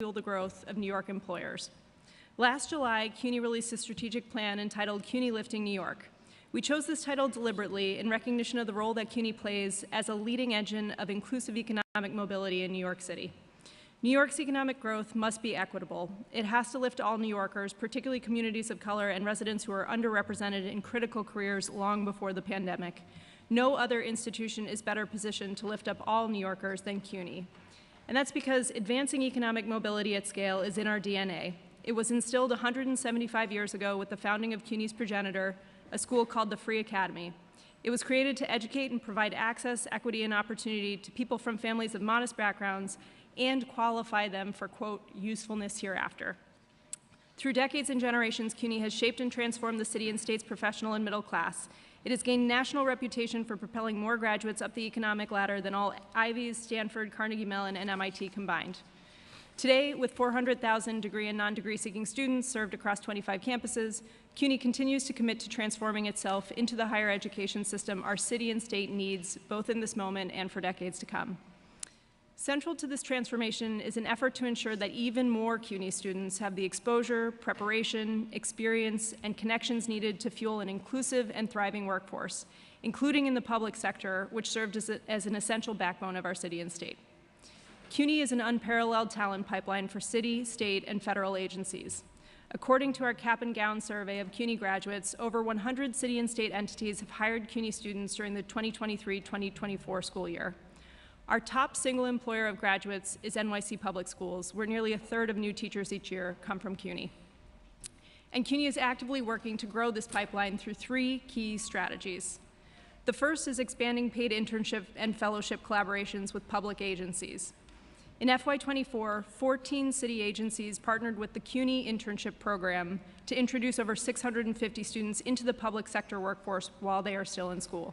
fuel the growth of New York employers. Last July, CUNY released a strategic plan entitled CUNY Lifting New York. We chose this title deliberately in recognition of the role that CUNY plays as a leading engine of inclusive economic mobility in New York City. New York's economic growth must be equitable. It has to lift all New Yorkers, particularly communities of color and residents who are underrepresented in critical careers long before the pandemic. No other institution is better positioned to lift up all New Yorkers than CUNY. And that's because advancing economic mobility at scale is in our DNA. It was instilled 175 years ago with the founding of CUNY's progenitor, a school called the Free Academy. It was created to educate and provide access, equity, and opportunity to people from families of modest backgrounds and qualify them for, quote, usefulness hereafter. Through decades and generations, CUNY has shaped and transformed the city and state's professional and middle class. It has gained national reputation for propelling more graduates up the economic ladder than all Ivies, Stanford, Carnegie Mellon, and MIT combined. Today, with 400,000 degree and non-degree seeking students served across 25 campuses, CUNY continues to commit to transforming itself into the higher education system our city and state needs, both in this moment and for decades to come. Central to this transformation is an effort to ensure that even more CUNY students have the exposure, preparation, experience, and connections needed to fuel an inclusive and thriving workforce, including in the public sector, which served as an essential backbone of our city and state. CUNY is an unparalleled talent pipeline for city, state, and federal agencies. According to our cap and gown survey of CUNY graduates, over 100 city and state entities have hired CUNY students during the 2023-2024 school year. Our top single employer of graduates is NYC Public Schools, where nearly a third of new teachers each year come from CUNY. And CUNY is actively working to grow this pipeline through three key strategies. The first is expanding paid internship and fellowship collaborations with public agencies. In FY24, 14 city agencies partnered with the CUNY internship program to introduce over 650 students into the public sector workforce while they are still in school.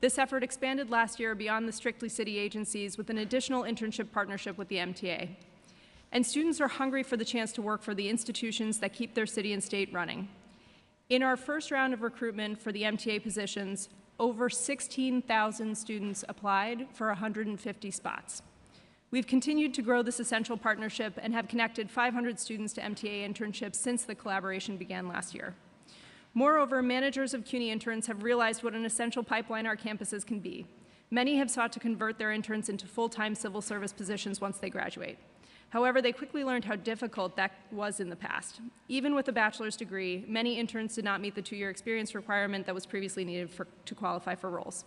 This effort expanded last year beyond the strictly city agencies with an additional internship partnership with the MTA. And students are hungry for the chance to work for the institutions that keep their city and state running. In our first round of recruitment for the MTA positions, over 16,000 students applied for 150 spots. We've continued to grow this essential partnership and have connected 500 students to MTA internships since the collaboration began last year. Moreover, managers of CUNY interns have realized what an essential pipeline our campuses can be. Many have sought to convert their interns into full-time civil service positions once they graduate. However, they quickly learned how difficult that was in the past. Even with a bachelor's degree, many interns did not meet the 2-year experience requirement that was previously needed to qualify for roles.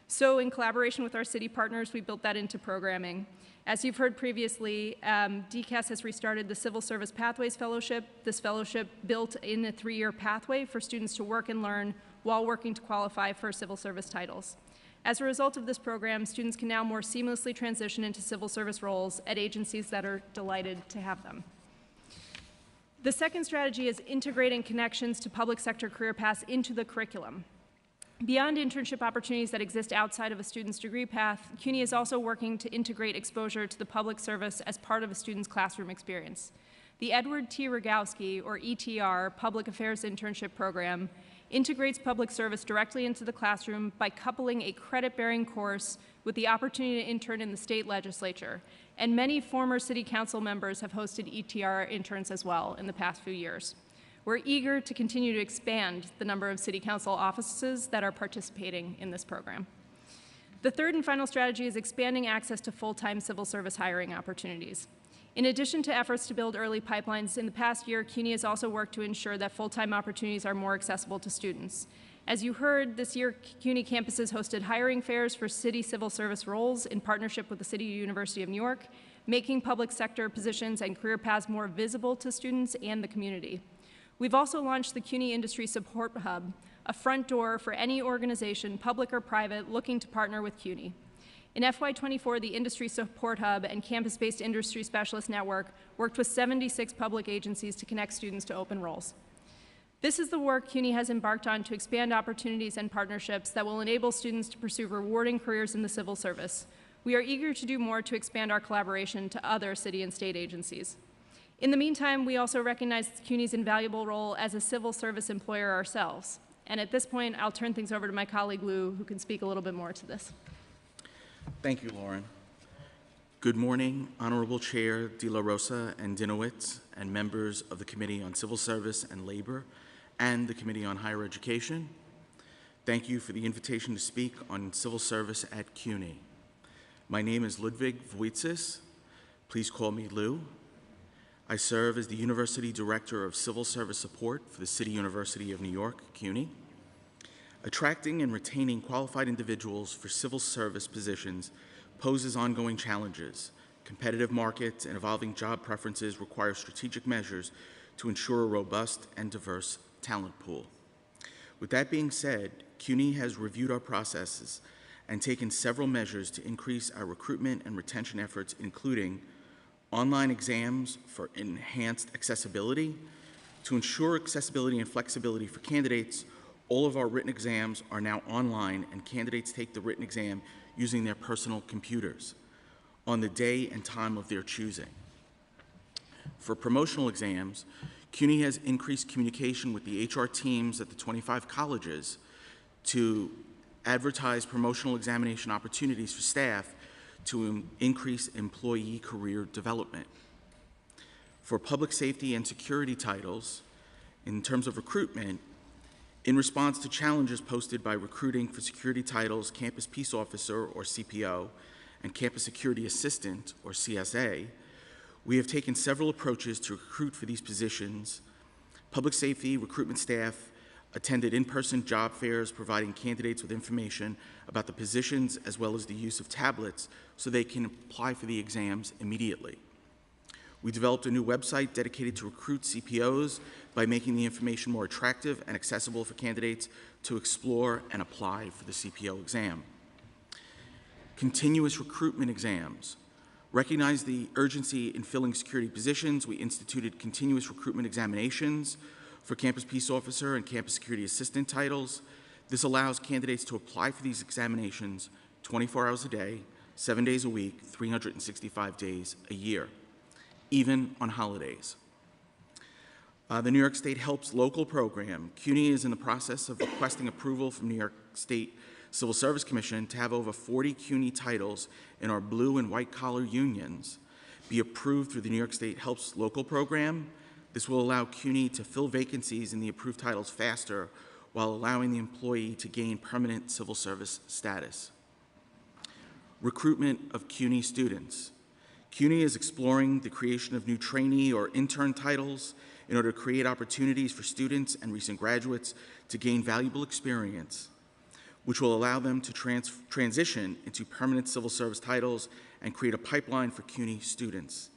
So in collaboration with our city partners, we built that into programming. As you've heard previously, DCAS has restarted the Civil Service Pathways Fellowship. This fellowship built in a 3-year pathway for students to work and learn while working to qualify for civil service titles. As a result of this program, students can now more seamlessly transition into civil service roles at agencies that are delighted to have them. The second strategy is integrating connections to public sector career paths into the curriculum. Beyond internship opportunities that exist outside of a student's degree path, CUNY is also working to integrate exposure to the public service as part of a student's classroom experience. The Edward T. Rogowski, or ETR, Public Affairs Internship Program integrates public service directly into the classroom by coupling a credit-bearing course with the opportunity to intern in the state legislature. And many former city council members have hosted ETR interns as well in the past few years. We're eager to continue to expand the number of city council offices that are participating in this program. The third and final strategy is expanding access to full-time civil service hiring opportunities. In addition to efforts to build early pipelines, in the past year, CUNY has also worked to ensure that full-time opportunities are more accessible to students. As you heard, this year, CUNY campuses hosted hiring fairs for city civil service roles in partnership with the City University of New York, making public sector positions and career paths more visible to students and the community. We've also launched the CUNY Industry Support Hub, a front door for any organization, public or private, looking to partner with CUNY. In FY24, the Industry Support Hub and Campus-Based Industry Specialist Network worked with 76 public agencies to connect students to open roles. This is the work CUNY has embarked on to expand opportunities and partnerships that will enable students to pursue rewarding careers in the civil service. We are eager to do more to expand our collaboration to other city and state agencies. In the meantime, we also recognize CUNY's invaluable role as a civil service employer ourselves. And at this point, I'll turn things over to my colleague Lou, who can speak a little bit more to this. Thank you, Lauren. Good morning, Honorable Chair De La Rosa and Dinowitz, and members of the Committee on Civil Service and Labor and the Committee on Higher Education. Thank you for the invitation to speak on civil service at CUNY. My name is Ludwig Voitzis. Please call me Lou. I serve as the University Director of Civil Service Support for the City University of New York, CUNY. Attracting and retaining qualified individuals for civil service positions poses ongoing challenges. Competitive markets and evolving job preferences require strategic measures to ensure a robust and diverse talent pool. With that being said, CUNY has reviewed our processes and taken several measures to increase our recruitment and retention efforts, including online exams for enhanced accessibility. To ensure accessibility and flexibility for candidates, all of our written exams are now online, and candidates take the written exam using their personal computers on the day and time of their choosing. For promotional exams, CUNY has increased communication with the HR teams at the 25 colleges to advertise promotional examination opportunities for staff to increase employee career development. For public safety and security titles, in terms of recruitment, in response to challenges posted by recruiting for security titles, Campus Peace Officer, or CPO, and Campus Security Assistant, or CSA, we have taken several approaches to recruit for these positions. Public safety recruitment staff attended in-person job fairs, providing candidates with information about the positions as well as the use of tablets so they can apply for the exams immediately. We developed a new website dedicated to recruit CPOs by making the information more attractive and accessible for candidates to explore and apply for the CPO exam. Continuous recruitment exams. Recognize the urgency in filling security positions. We instituted continuous recruitment examinations for Campus Peace Officer and Campus Security Assistant titles. This allows candidates to apply for these examinations 24 hours a day, 7 days a week, 365 days a year, even on holidays. The New York State Helps Local program. CUNY is in the process of requesting approval from New York State Civil Service Commission to have over 40 CUNY titles in our blue and white collar unions be approved through the New York State Helps Local program. This will allow CUNY to fill vacancies in the approved titles faster while allowing the employee to gain permanent civil service status. Recruitment of CUNY students. CUNY is exploring the creation of new trainee or intern titles in order to create opportunities for students and recent graduates to gain valuable experience, which will allow them to transition into permanent civil service titles and create a pipeline for CUNY students.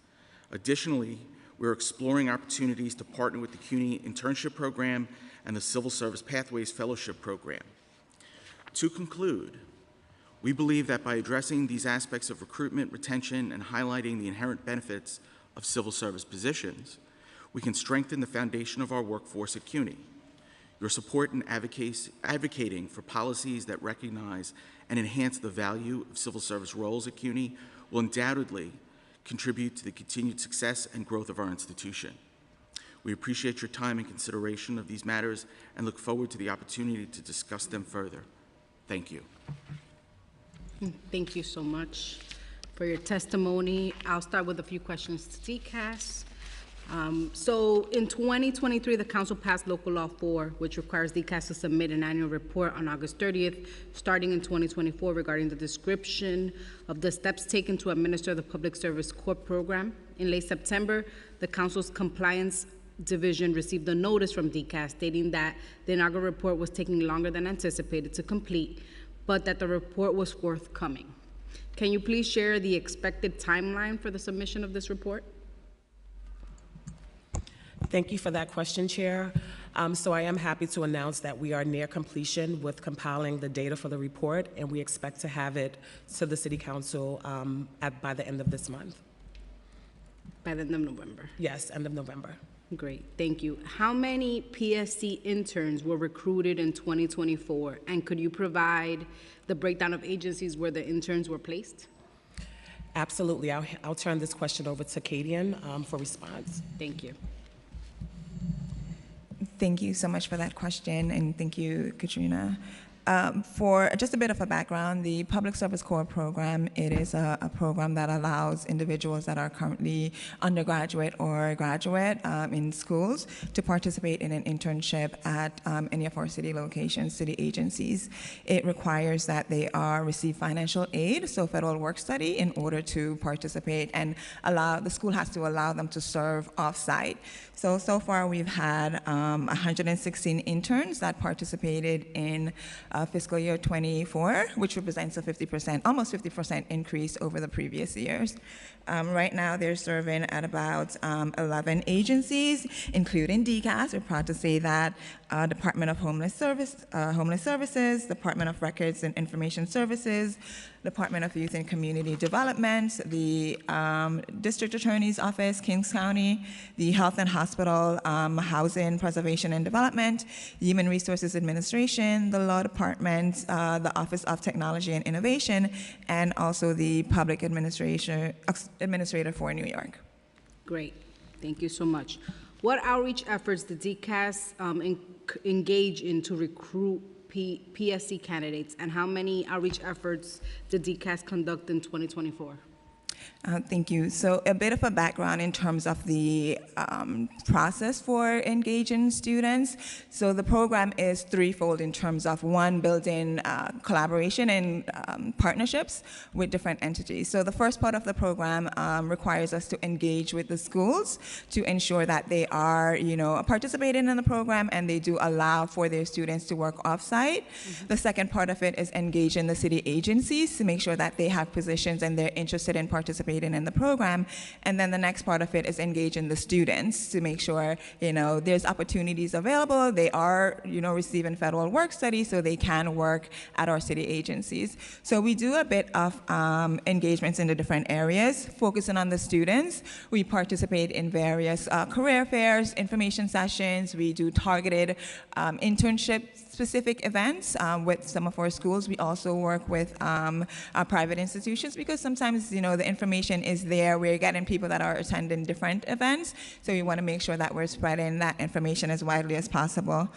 Additionally, we're exploring opportunities to partner with the CUNY Internship Program and the Civil Service Pathways Fellowship Program. To conclude, we believe that by addressing these aspects of recruitment, retention, and highlighting the inherent benefits of civil service positions, we can strengthen the foundation of our workforce at CUNY. Your support in advocating for policies that recognize and enhance the value of civil service roles at CUNY will undoubtedly contribute to the continued success and growth of our institution. We appreciate your time and consideration of these matters and look forward to the opportunity to discuss them further. Thank you. Thank you so much for your testimony. I'll start with a few questions to DCAS. So in 2023, the council passed Local Law 4, which requires DCAS to submit an annual report on August 30th, starting in 2024, regarding the description of the steps taken to administer the Public Service Corps program. In late September, the council's compliance division received a notice from DCAS stating that the inaugural report was taking longer than anticipated to complete, but that the report was forthcoming. Can you please share the expected timeline for the submission of this report? Thank you for that question, Chair. So I am happy to announce that we are near completion with compiling the data for the report, and we expect to have it to the City Council by the end of this month. By the end of November? Yes, end of November. Great, thank you. How many PSC interns were recruited in 2024? And could you provide the breakdown of agencies where the interns were placed? Absolutely. I'll turn this question over to Kadian for response. Thank you. Thank you so much for that question, and thank you, Katrina. For just a bit of a background, the Public Service Corps program, it is a program that allows individuals that are currently undergraduate or graduate in schools to participate in an internship at any of our city locations, city agencies. It requires that they receive financial aid, so federal work study, in order to participate, and the school has to allow them to serve off-site. So far we've had 116 interns that participated in fiscal year 24, which represents a 50%, almost 50% increase over the previous years. Right now they're serving at about 11 agencies, including DCAS. We're proud to say that Department of Homeless Services, Department of Records and Information Services, Department of Youth and Community Development, the District Attorney's Office, Kings County, the Health and Hospital, Housing Preservation and Development, Human Resources Administration, the Law Department, the Office of Technology and Innovation, and also the Public Administrator for New York. Great. Thank you so much. What outreach efforts did DCAS engage in to recruit PSC candidates, and how many outreach efforts did DCAS conduct in 2024? Thank you. So a bit of a background in terms of the process for engaging students. So the program is threefold in terms of, one, building collaboration and partnerships with different entities. So the first part of the program requires us to engage with the schools to ensure that they are, participating in the program and they do allow for their students to work off-site. Mm-hmm. The second part of it is engaging the city agencies to make sure that they have positions and they're interested in participating in the program. And then the next part of it is engaging the students to make sure, there's opportunities available. They are, receiving federal work study, so they can work at our city agencies. So we do a bit of engagements in the different areas, focusing on the students. We participate in various career fairs, information sessions. We do targeted internship-specific events with some of our schools. We also work with our private institutions, because sometimes, the information is there. We're getting people that are attending different events, so we want to make sure that we're spreading that information as widely as possible.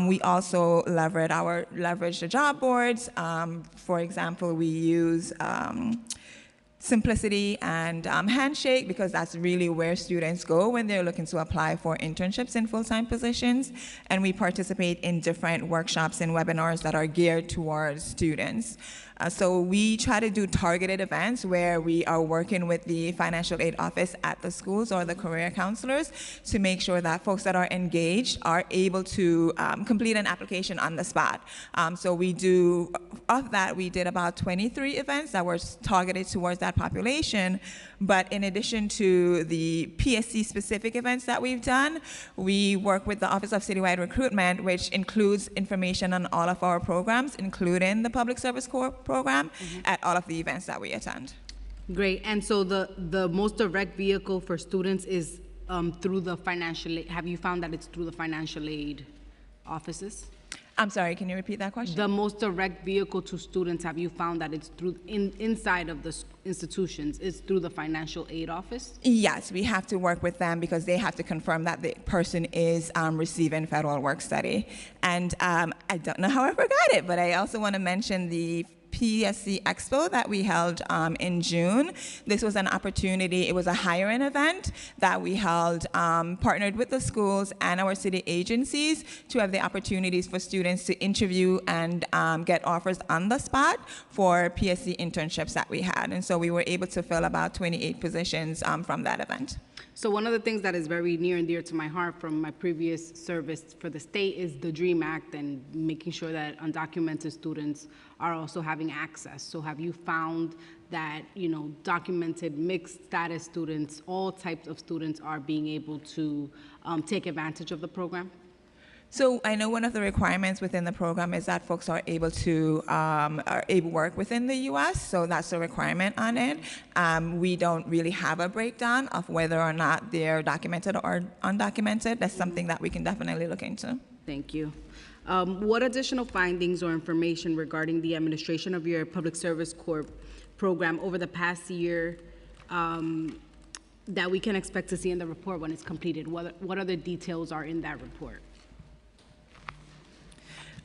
We also leverage the job boards. For example, we use Simplicity and Handshake, because that's really where students go when they're looking to apply for internships in full-time positions. And we participate in different workshops and webinars that are geared towards students. So we try to do targeted events where we are working with the financial aid office at the schools or the career counselors to make sure that folks that are engaged are able to complete an application on the spot. So we did about 23 events that were targeted towards that population. But in addition to the PSC-specific events that we've done, we work with the Office of Citywide Recruitment, which includes information on all of our programs, including the Public Service Corps program, at all of the events that we attend. Great. And so the most direct vehicle for students is through the financial aid. Have you found that it's through the financial aid offices? I'm sorry, can you repeat that question? The most direct vehicle to students, have you found that it's through inside of the institutions, is through the financial aid office? Yes, we have to work with them because they have to confirm that the person is receiving federal work study. And I don't know how I forgot it, but I also want to mention the PSC Expo that we held in June. This was an opportunity, it was a hiring event that we held, partnered with the schools and our city agencies to have the opportunities for students to interview and get offers on the spot for PSC internships that we had. And so we were able to fill about 28 positions from that event. So one of the things that is very near and dear to my heart from my previous service for the state is the DREAM Act and making sure that undocumented students are also having access. So have you found that, documented mixed status students, all types of students are being able to take advantage of the program? So I know one of the requirements within the program is that folks are able to work within the U.S., so that's a requirement on it. We don't really have a breakdown of whether or not they're documented or undocumented. That's something that we can definitely look into. Thank you. What additional findings or information regarding the administration of your Public Service Corps program over the past year that we can expect to see in the report when it's completed? What other details are in that report?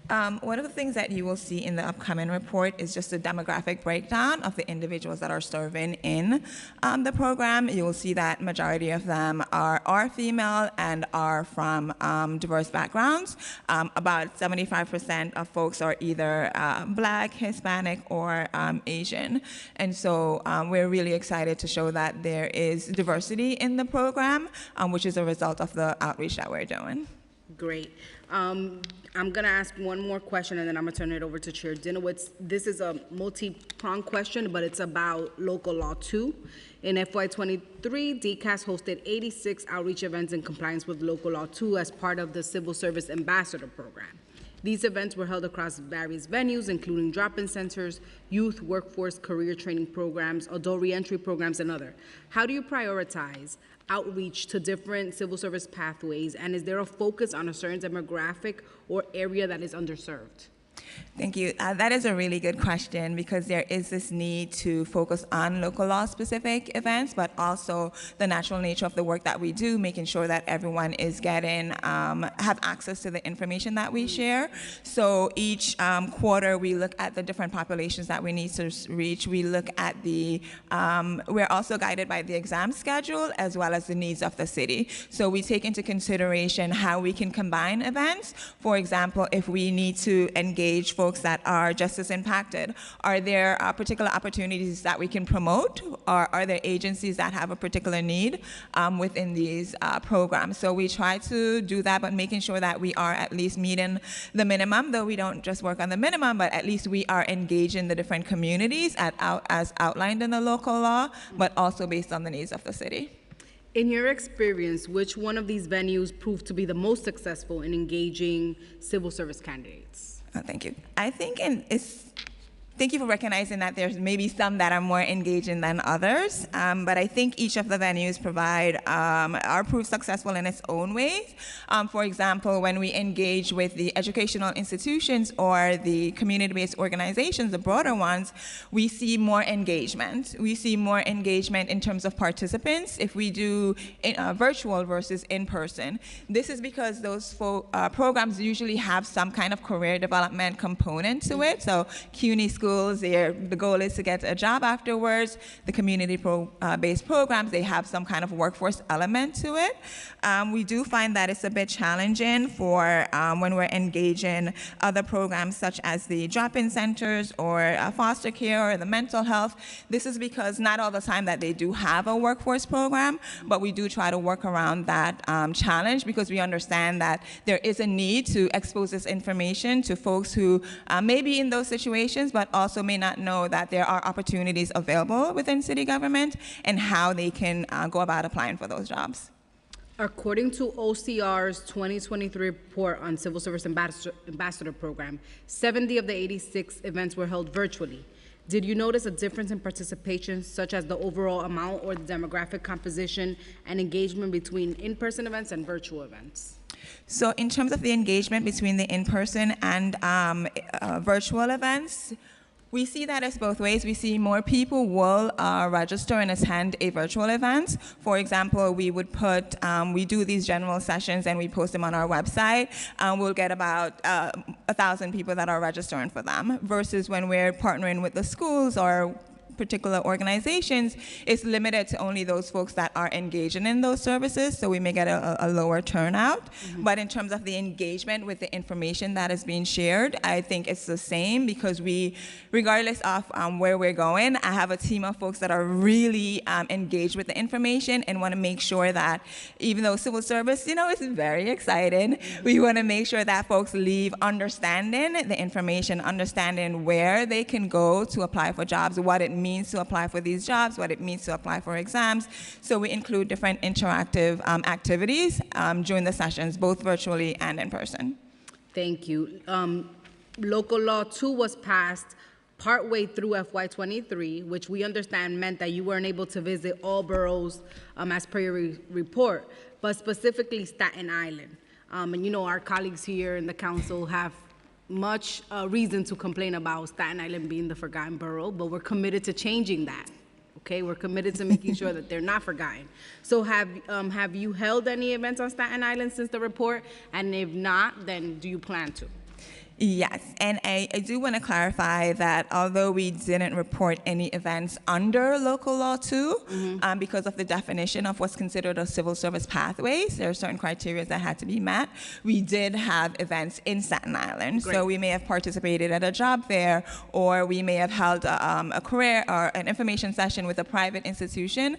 One of the things that you will see in the upcoming report is just a demographic breakdown of the individuals that are serving in the program. You will see that majority of them are female and are from diverse backgrounds. About 75% of folks are either Black, Hispanic, or Asian. And so we're really excited to show that there is diversity in the program, which is a result of the outreach that we're doing. Great. I'm going to ask one more question, and then I'm going to turn it over to Chair Dinowitz. This is a multi-pronged question, but it's about Local Law 2. In FY23, DCAS hosted 86 outreach events in compliance with Local Law 2 as part of the Civil Service Ambassador Program. These events were held across various venues, including drop-in centers, youth, workforce, career training programs, adult reentry programs, and other. How do you prioritize outreach to different civil service pathways, and is there a focus on a certain demographic or area that is underserved? Thank you. That is a really good question because there is this need to focus on local law specific events, but also the natural nature of the work that we do, making sure that everyone is getting, have access to the information that we share. So each quarter we look at the different populations that we need to reach. We look at the, we're also guided by the exam schedule as well as the needs of the city. So we take into consideration how we can combine events. For example, if we need to engage folks that are just as impacted, are there particular opportunities that we can promote, or are there agencies that have a particular need within these programs? So we try to do that, but making sure that we are at least meeting the minimum, though we don't just work on the minimum, but at least we are engaging the different communities as outlined in the local law, but also based on the needs of the city. In your experience, which one of these venues proved to be the most successful in engaging civil service candidates? Thank you. I think thank you for recognizing that there's maybe some that are more engaging than others, but I think each of the venues are proved successful in its own ways. For example, when we engage with the educational institutions or the community-based organizations, the broader ones, we see more engagement. We see more engagement in terms of participants if we do virtual versus in-person. This is because those programs usually have some kind of career development component to it. So CUNY schools, the goal is to get a job afterwards. The community-based programs, they have some kind of workforce element to it. We do find that it's a bit challenging for when we're engaging other programs such as the drop-in centers or foster care or the mental health. This is because not all the time that they do have a workforce program, but we do try to work around that challenge because we understand that there is a need to expose this information to folks who may be in those situations, but also may not know that there are opportunities available within city government and how they can go about applying for those jobs. According to OCR's 2023 report on Civil Service Ambassador Program, 70 of the 86 events were held virtually. Did you notice a difference in participation, such as the overall amount or the demographic composition and engagement between in-person events and virtual events? So in terms of the engagement between the in-person and virtual events, we see that as both ways. We see more people will register and attend a virtual event. For example, we would we do these general sessions and we post them on our website. We'll get about 1,000 people that are registering for them, versus when we're partnering with the schools or particular organizations, it's limited to only those folks that are engaging in those services, so we may get a lower turnout. Mm-hmm. But in terms of the engagement with the information that is being shared, I think it's the same because we, regardless of where we're going, I have a team of folks that are really engaged with the information and want to make sure that even though civil service, is very exciting, we want to make sure that folks leave understanding the information, understanding where they can go to apply for jobs, what it means to apply for these jobs, what it means to apply for exams. So we include different interactive activities during the sessions, both virtually and in person. Thank you. Local Law 2 was passed partway through FY23, which we understand meant that you weren't able to visit all boroughs as per your report, but specifically Staten Island. And our colleagues here in the council have much reason to complain about Staten Island being the forgotten borough, but we're committed to changing that. Okay, we're committed to making sure that they're not forgotten. So have you held any events on Staten Island since the report? And if not, then do you plan to? Yes, and I do want to clarify that although we didn't report any events under local law 2, because of the definition of what's considered a civil service pathways, there are certain criteria that had to be met, we did have events in Staten Island. Great. So we may have participated at a job fair, or we may have held a career or an information session with a private institution.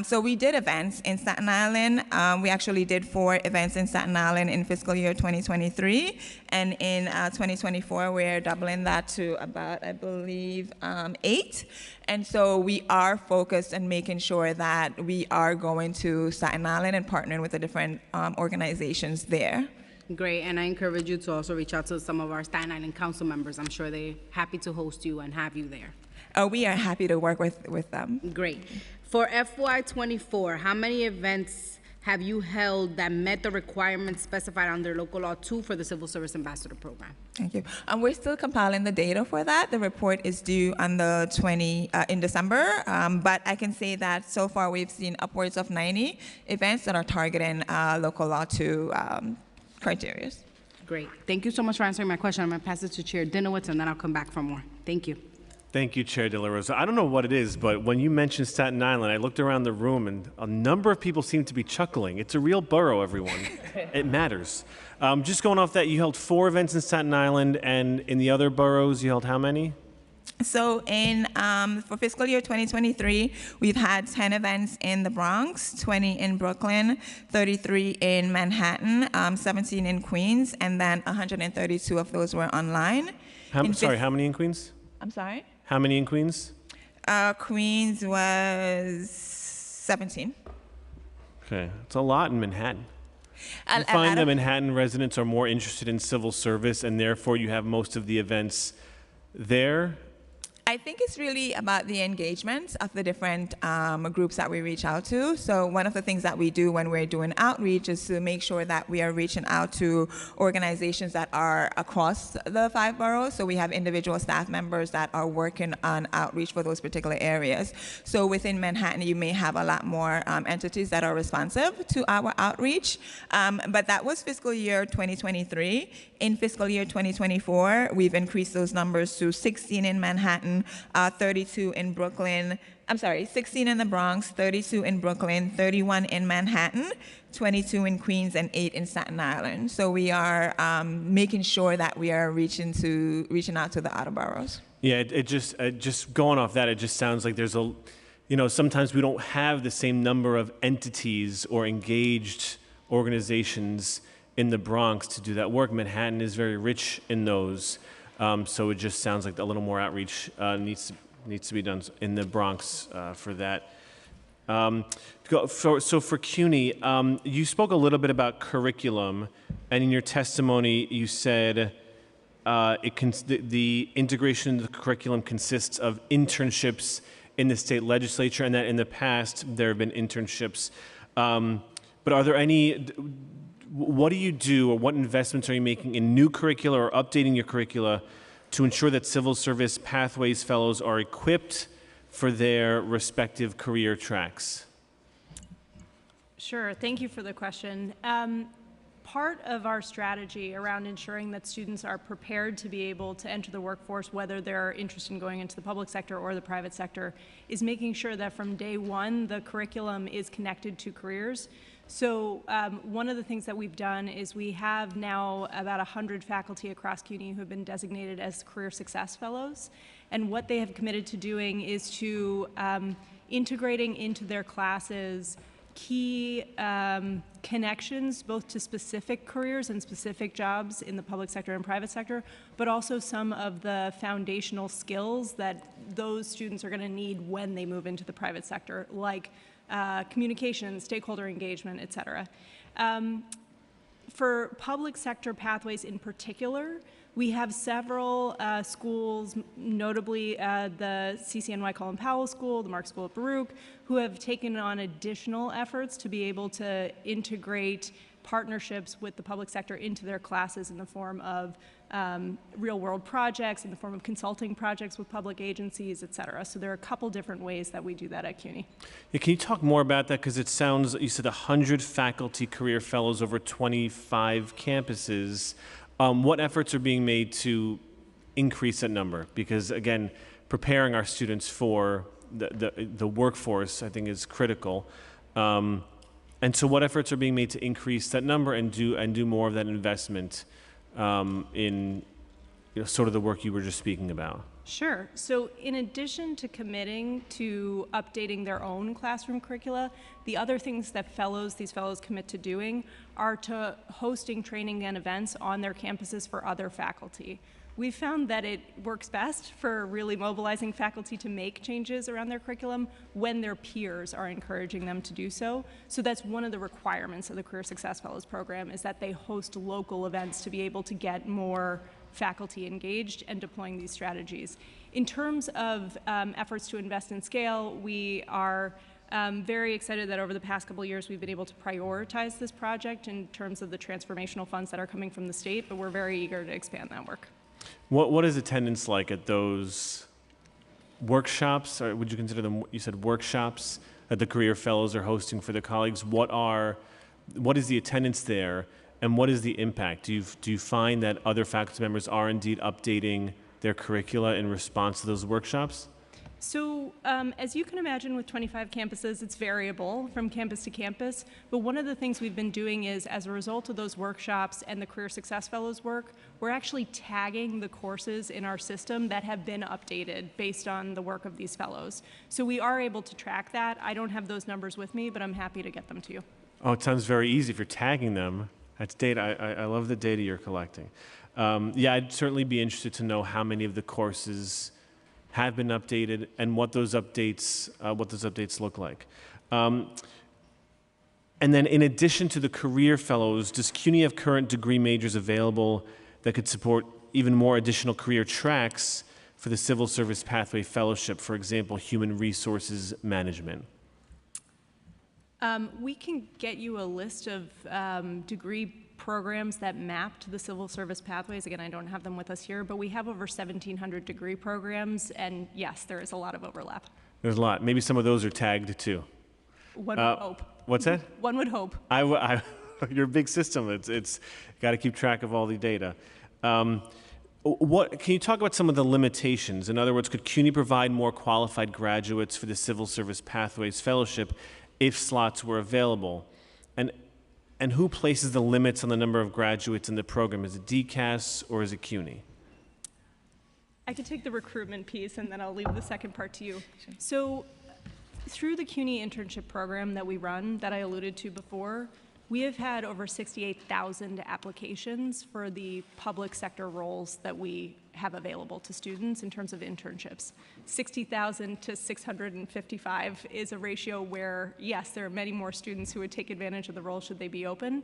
So we did events in Staten Island. We actually did 4 events in Staten Island in fiscal year 2023, and in 2024, we're doubling that to about, I believe, 8. And so we are focused on making sure that we are going to Staten Island and partnering with the different organizations there. Great, and I encourage you to also reach out to some of our Staten Island council members. I'm sure they're happy to host you and have you there. We are happy to work with them. Great. For FY24, how many events have you held that met the requirements specified under local law 2 for the Civil Service Ambassador Program? Thank you. We're still compiling the data for that. The report is due on the in December, but I can say that so far we've seen upwards of 90 events that are targeting local law 2 criteria. Great. Thank you so much for answering my question. I'm going to pass it to Chair Dinowitz, and then I'll come back for more. Thank you. Thank you, Chair De La Rosa. I don't know what it is, but when you mentioned Staten Island, I looked around the room and a number of people seem to be chuckling. It's a real borough, everyone. It matters. Just going off that, you held 4 events in Staten Island, and in the other boroughs, you held how many? So for fiscal year 2023, we've had 10 events in the Bronx, 20 in Brooklyn, 33 in Manhattan, 17 in Queens, and then 132 of those were online. How many in Queens? I'm sorry? How many in Queens? Queens was 17. Okay, it's a lot in Manhattan. You A find lot that of- Manhattan residents are more interested in civil service, and therefore you have most of the events there? I think it's really about the engagement of the different groups that we reach out to. So one of the things that we do when we're doing outreach is to make sure that we are reaching out to organizations that are across the 5 boroughs. So we have individual staff members that are working on outreach for those particular areas. So within Manhattan, you may have a lot more entities that are responsive to our outreach. But that was fiscal year 2023. In fiscal year 2024, we've increased those numbers to 16 in Manhattan, 32 in Brooklyn, 16 in the Bronx, 32 in Brooklyn, 31 in Manhattan, 22 in Queens, and 8 in Staten Island. So we are making sure that we are reaching out to the outer boroughs. Yeah, it just going off that, it just sounds like there's sometimes we don't have the same number of entities or engaged organizations in the Bronx to do that work. Manhattan is very rich in those. So it just sounds like a little more outreach needs to be done in the Bronx for that. So for CUNY, you spoke a little bit about curriculum, and in your testimony you said the integration of the curriculum consists of internships in the state legislature, and that in the past there have been internships. But are there any? What do you do, or what investments are you making in new curricula or updating your curricula to ensure that civil service pathways fellows are equipped for their respective career tracks? Sure, thank you for the question. Part of our strategy around ensuring that students are prepared to be able to enter the workforce, whether they're interested in going into the public sector or the private sector, is making sure that from day one, the curriculum is connected to careers. So one of the things that we've done is we have now about 100 faculty across CUNY who have been designated as Career Success Fellows. And what they have committed to doing is to integrating into their classes key connections both to specific careers and specific jobs in the public sector and private sector, but also some of the foundational skills that those students are going to need when they move into the private sector, like communication, stakeholder engagement, et cetera. For public sector pathways in particular, we have several schools, notably the CCNY Colin Powell School, the Mark School at Baruch, who have taken on additional efforts to be able to integrate partnerships with the public sector into their classes in the form of real-world projects, in the form of consulting projects with public agencies, et cetera. So there are a couple different ways that we do that at CUNY. Yeah, can you talk more about that? Because it sounds, you said 100 faculty career fellows over 25 campuses. What efforts are being made to increase that number? Because again, preparing our students for the workforce, I think, is critical. And so what efforts are being made to increase that number and do more of that investment in sort of the work you were just speaking about? Sure. So in addition to committing to updating their own classroom curricula, the other things that these fellows commit to doing are to hosting training and events on their campuses for other faculty. We've found that it works best for really mobilizing faculty to make changes around their curriculum when their peers are encouraging them to do so. So that's one of the requirements of the Career Success Fellows program, is that they host local events to be able to get more faculty engaged and deploying these strategies. In terms of efforts to invest in scale, we are very excited that over the past couple of years we've been able to prioritize this project in terms of the transformational funds that are coming from the state, but we're very eager to expand that work. What is attendance like at those workshops? Or would you consider them, you said workshops that the Career Fellows are hosting for their colleagues? What is the attendance there, and what is the impact? Do you find that other faculty members are indeed updating their curricula in response to those workshops? So as you can imagine, with 25 campuses, it's variable from campus to campus. But one of the things we've been doing is, as a result of those workshops and the Career Success Fellows work, we're actually tagging the courses in our system that have been updated based on the work of these fellows. So we are able to track that. I don't have those numbers with me, but I'm happy to get them to you. Oh, it sounds very easy if you're tagging them. That's data. I love the data you're collecting. Yeah, I'd certainly be interested to know how many of the courses have been updated and what those updates look like. And then in addition to the Career Fellows, does CUNY have current degree majors available that could support even more additional career tracks for the Civil Service Pathway Fellowship, for example, Human Resources Management? We can get you a list of degree programs that map to the civil service pathways. Again, I don't have them with us here, but we have over 1,700 degree programs, and yes, there is a lot of overlap. There's a lot. Maybe some of those are tagged too. One would hope. What's that? One would hope. You're a big system. It's got to keep track of all the data. Can you talk about some of the limitations? In other words, could CUNY provide more qualified graduates for the Civil Service Pathways Fellowship if slots were available? And who places the limits on the number of graduates in the program? Is it DCAS or is it CUNY? I could take the recruitment piece and then I'll leave the second part to you. Sure. So through the CUNY internship program that we run, that I alluded to before, we have had over 68,000 applications for the public sector roles that we have available to students in terms of internships. 60,000 to 655 is a ratio where, yes, there are many more students who would take advantage of the role should they be open.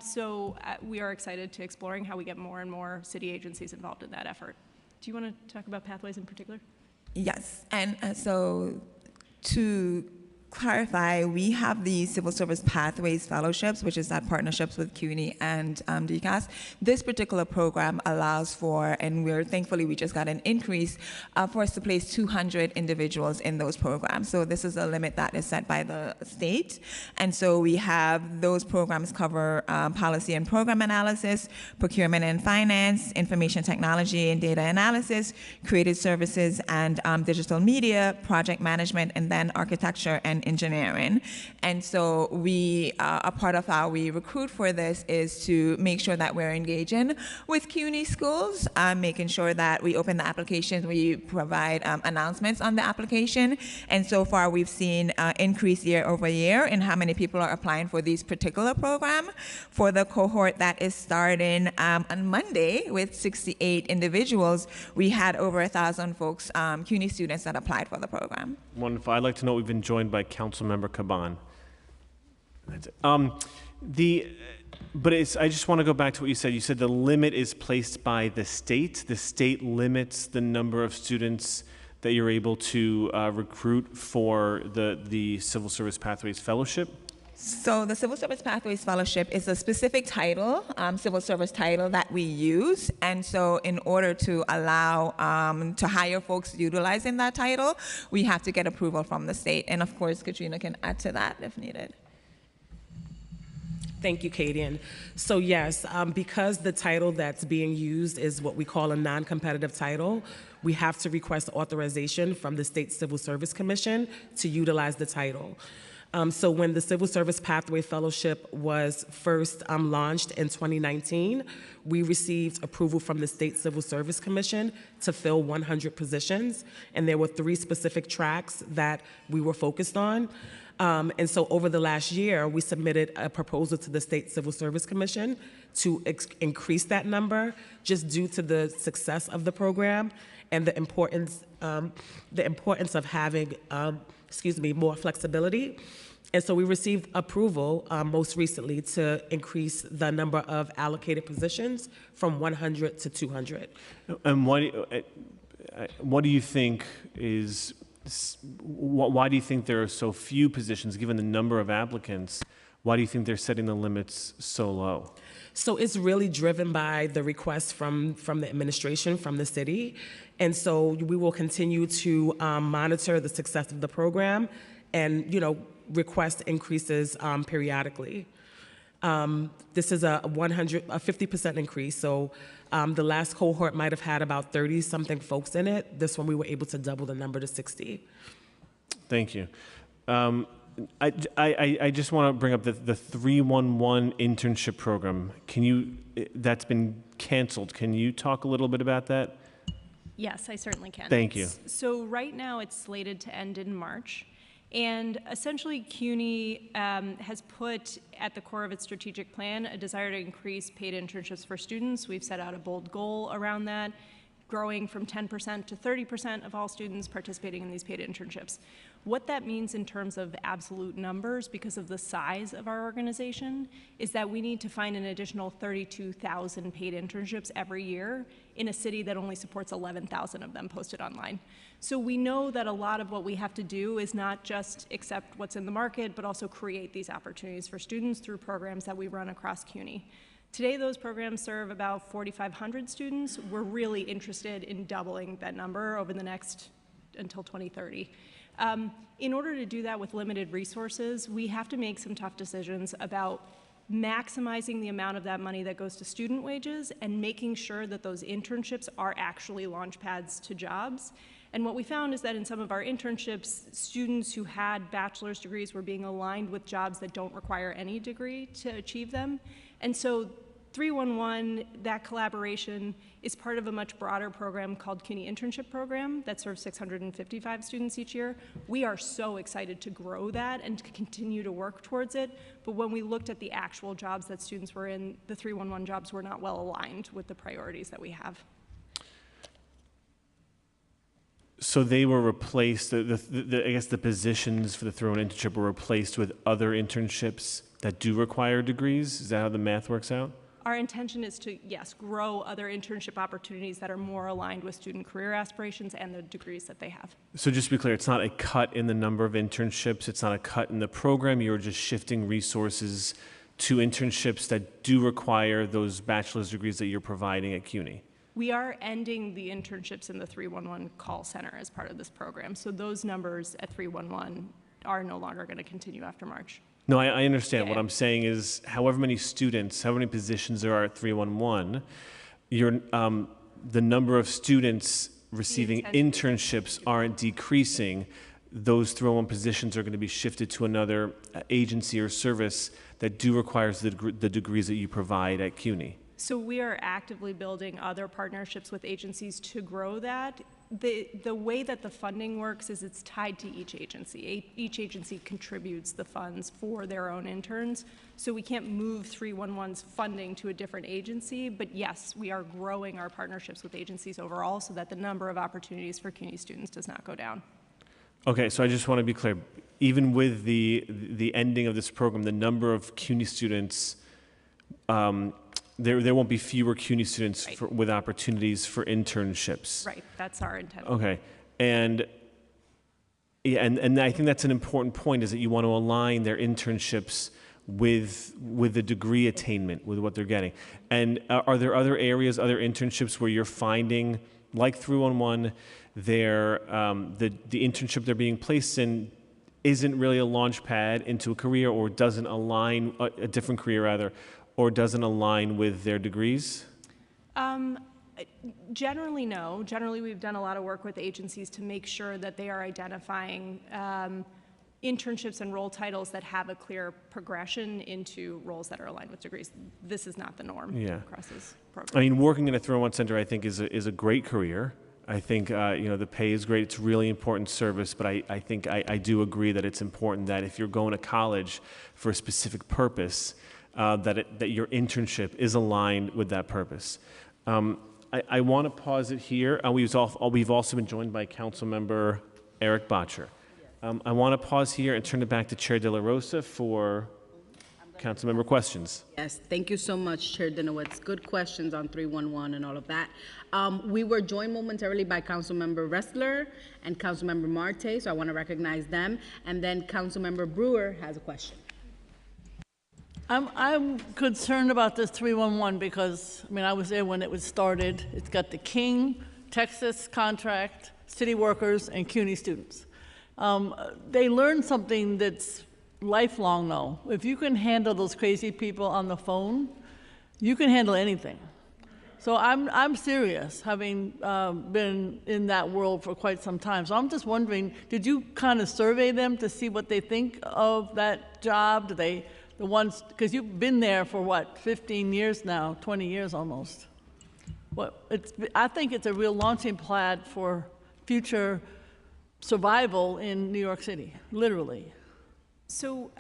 So we are excited to exploring how we get more and more city agencies involved in that effort. Do you want to talk about pathways in particular? Yes, and so to clarify, we have the Civil Service Pathways Fellowships, which is that partnerships with CUNY and DCAS. This particular program allows for, and thankfully we just got an increase for us to place 200 individuals in those programs. So this is a limit that is set by the state. And so we have those programs cover policy and program analysis, procurement and finance, information technology and data analysis, creative services and digital media, project management, and then architecture and engineering. And so a part of how we recruit for this is to make sure that we're engaging with CUNY schools, making sure that we open the applications, we provide announcements on the application. And so far we've seen increase year over year in how many people are applying for these particular program. For the cohort that is starting on Monday with 68 individuals, we had over 1,000 folks, CUNY students that applied for the program. Wonderful. I'd like to know we've been joined by Councilmember Caban. That's it. I just want to go back to what you said. You said the limit is placed by the state. The state limits the number of students that you're able to recruit for the Civil Service Pathways Fellowship. So the Civil Service Pathways Fellowship is a specific title, civil service title that we use. And so in order to allow to hire folks utilizing that title, we have to get approval from the state. And of course, Katrina can add to that if needed. Thank you, Kadian. So yes, because the title that's being used is what we call a non-competitive title, we have to request authorization from the State Civil Service Commission to utilize the title. So when the Civil Service Pathway Fellowship was first launched in 2019, we received approval from the State Civil Service Commission to fill 100 positions, and there were 3 specific tracks that we were focused on. And so over the last year, we submitted a proposal to the State Civil Service Commission to increase that number just due to the success of the program and the importance of having, more flexibility. And so we received approval most recently to increase the number of allocated positions from 100 to 200. And what do you think is, why do you think there are so few positions, given the number of applicants? Why do you think they're setting the limits so low? So it's really driven by the requests from the administration, from the city. And so we will continue to monitor the success of the program and, request increases periodically. This is a 50% increase. So the last cohort might have had about 30-something folks in it. This one we were able to double the number to 60. Thank you. I just want to bring up the 311 internship program. That's been canceled. Can you talk a little bit about that? Yes, I certainly can. Thank you. So right now it's slated to end in March. And essentially, CUNY has put at the core of its strategic plan a desire to increase paid internships for students. We've set out a bold goal around that, growing from 10% to 30% of all students participating in these paid internships. What that means in terms of absolute numbers, because of the size of our organization, is that we need to find an additional 32,000 paid internships every year in a city that only supports 11,000 of them posted online. So we know that a lot of what we have to do is not just accept what's in the market, but also create these opportunities for students through programs that we run across CUNY. Today, those programs serve about 4,500 students. We're really interested in doubling that number over the next, until 2030. In order to do that with limited resources, we have to make some tough decisions about maximizing the amount of that money that goes to student wages and making sure that those internships are actually launch pads to jobs. And what we found is that in some of our internships, students who had bachelor's degrees were being aligned with jobs that don't require any degree to achieve them. And so 311, that collaboration, is part of a much broader program called CUNY Internship Program that serves 655 students each year. We are so excited to grow that and to continue to work towards it. But when we looked at the actual jobs that students were in, the 311 jobs were not well aligned with the priorities that we have. So they were replaced, I guess the positions for the 311 internship were replaced with other internships that do require degrees? Is that how the math works out? Our intention is to, yes, grow other internship opportunities that are more aligned with student career aspirations and the degrees that they have. So just to be clear, it's not a cut in the number of internships, it's not a cut in the program, you're just shifting resources to internships that do require those bachelor's degrees that you're providing at CUNY. We are ending the internships in the 311 call center as part of this program. So those numbers at 311 are no longer going to continue after March. No, I understand. Yeah. What I'm saying is, however many students, however many positions there are at 311, the number of students receiving internships aren't decreasing. Those 311 positions are going to be shifted to another agency or service that do requires the degrees that you provide at CUNY. So we are actively building other partnerships with agencies to grow that. The way that the funding works is it's tied to each agency. Each agency contributes the funds for their own interns. So we can't move 311's funding to a different agency, but yes, we are growing our partnerships with agencies overall so that the number of opportunities for CUNY students does not go down. Okay, so I just want to be clear. Even with the ending of this program, the number of CUNY students, there won't be fewer CUNY students Right. with opportunities for internships. Right, that's our intent. Okay, and I think that's an important point, is that you want to align their internships with the degree attainment, with what they're getting. And are there other areas, other internships where you're finding, like 311, the internship they're being placed in isn't really a launch pad into a career, or doesn't align, a different career rather, or doesn't align with their degrees? Generally, no. Generally, we've done a lot of work with agencies to make sure that they are identifying internships and role titles that have a clear progression into roles that are aligned with degrees. This is not the norm across this program. I mean, working in a 311 center, I think, is a great career. I think, the pay is great. It's really important service, but I think I do agree that it's important that if you're going to college for a specific purpose, that your internship is aligned with that purpose. I want to pause it here. We've also been joined by Councilmember Eric Bottcher. I want to pause here and turn it back to Chair De La Rosa for Councilmember questions. Yes, thank you so much, Chair Dinowitz. Good questions on 311 and all of that. We were joined momentarily by Councilmember Ressler and Councilmember Marte, so I want to recognize them. And then Councilmember Brewer has a question. I'm concerned about this 311 because, I mean, I was there when it was started. It's got the King, Texas contract, city workers, and CUNY students. They learn something that's lifelong, though. If you can handle those crazy people on the phone, you can handle anything. So I'm serious, having been in that world for quite some time. So I'm just wondering, did you kind of survey them to see what they think of that job? Do they, the ones, because you've been there for what, 15 years now, 20 years almost. I think it's a real launching pad for future survival in New York City, literally. So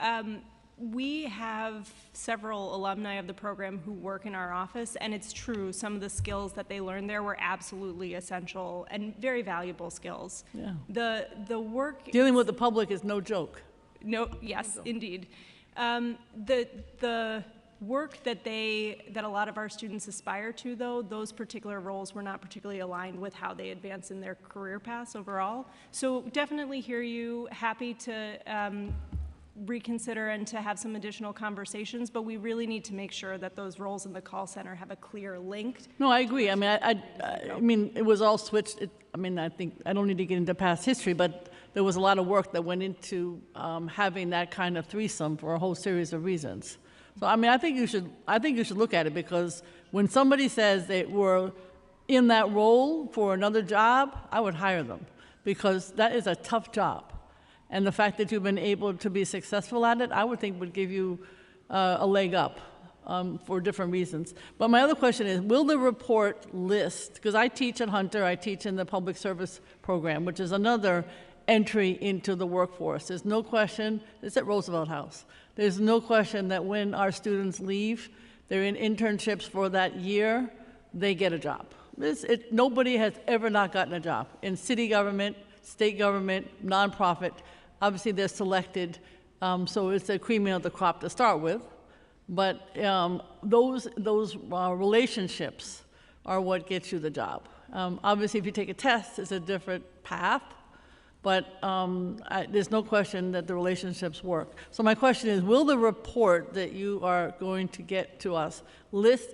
we have several alumni of the program who work in our office, and it's true, some of the skills that they learned there were absolutely essential and very valuable skills. Yeah. The work... Dealing with the public is no joke. No, yes, indeed. The work that a lot of our students aspire to, though, those particular roles were not particularly aligned with how they advance in their career paths overall. So definitely hear you, happy to reconsider and to have some additional conversations, but we really need to make sure that those roles in the call center have a clear link. No, I agree. I mean, I mean, it was all switched. I mean, I think I don't need to get into past history, but there was a lot of work that went into having that kind of threesome for a whole series of reasons. So, I mean, I think you should look at it, because when somebody says they were in that role for another job, I would hire them, because that is a tough job. And the fact that you've been able to be successful at it, I would think would give you a leg up for different reasons. But my other question is, will the report list, because I teach at Hunter, I teach in the public service program, which is another entry into the workforce. There's no question, it's at Roosevelt House. There's no question that when our students leave, they're in internships for that year, they get a job. Nobody has ever not gotten a job. In city government, state government, nonprofit, obviously they're selected, so it's a cream of the crop to start with. But those relationships are what gets you the job. Obviously, if you take a test, it's a different path, but there's no question that the relationships work. So my question is, will the report that you are going to get to us list,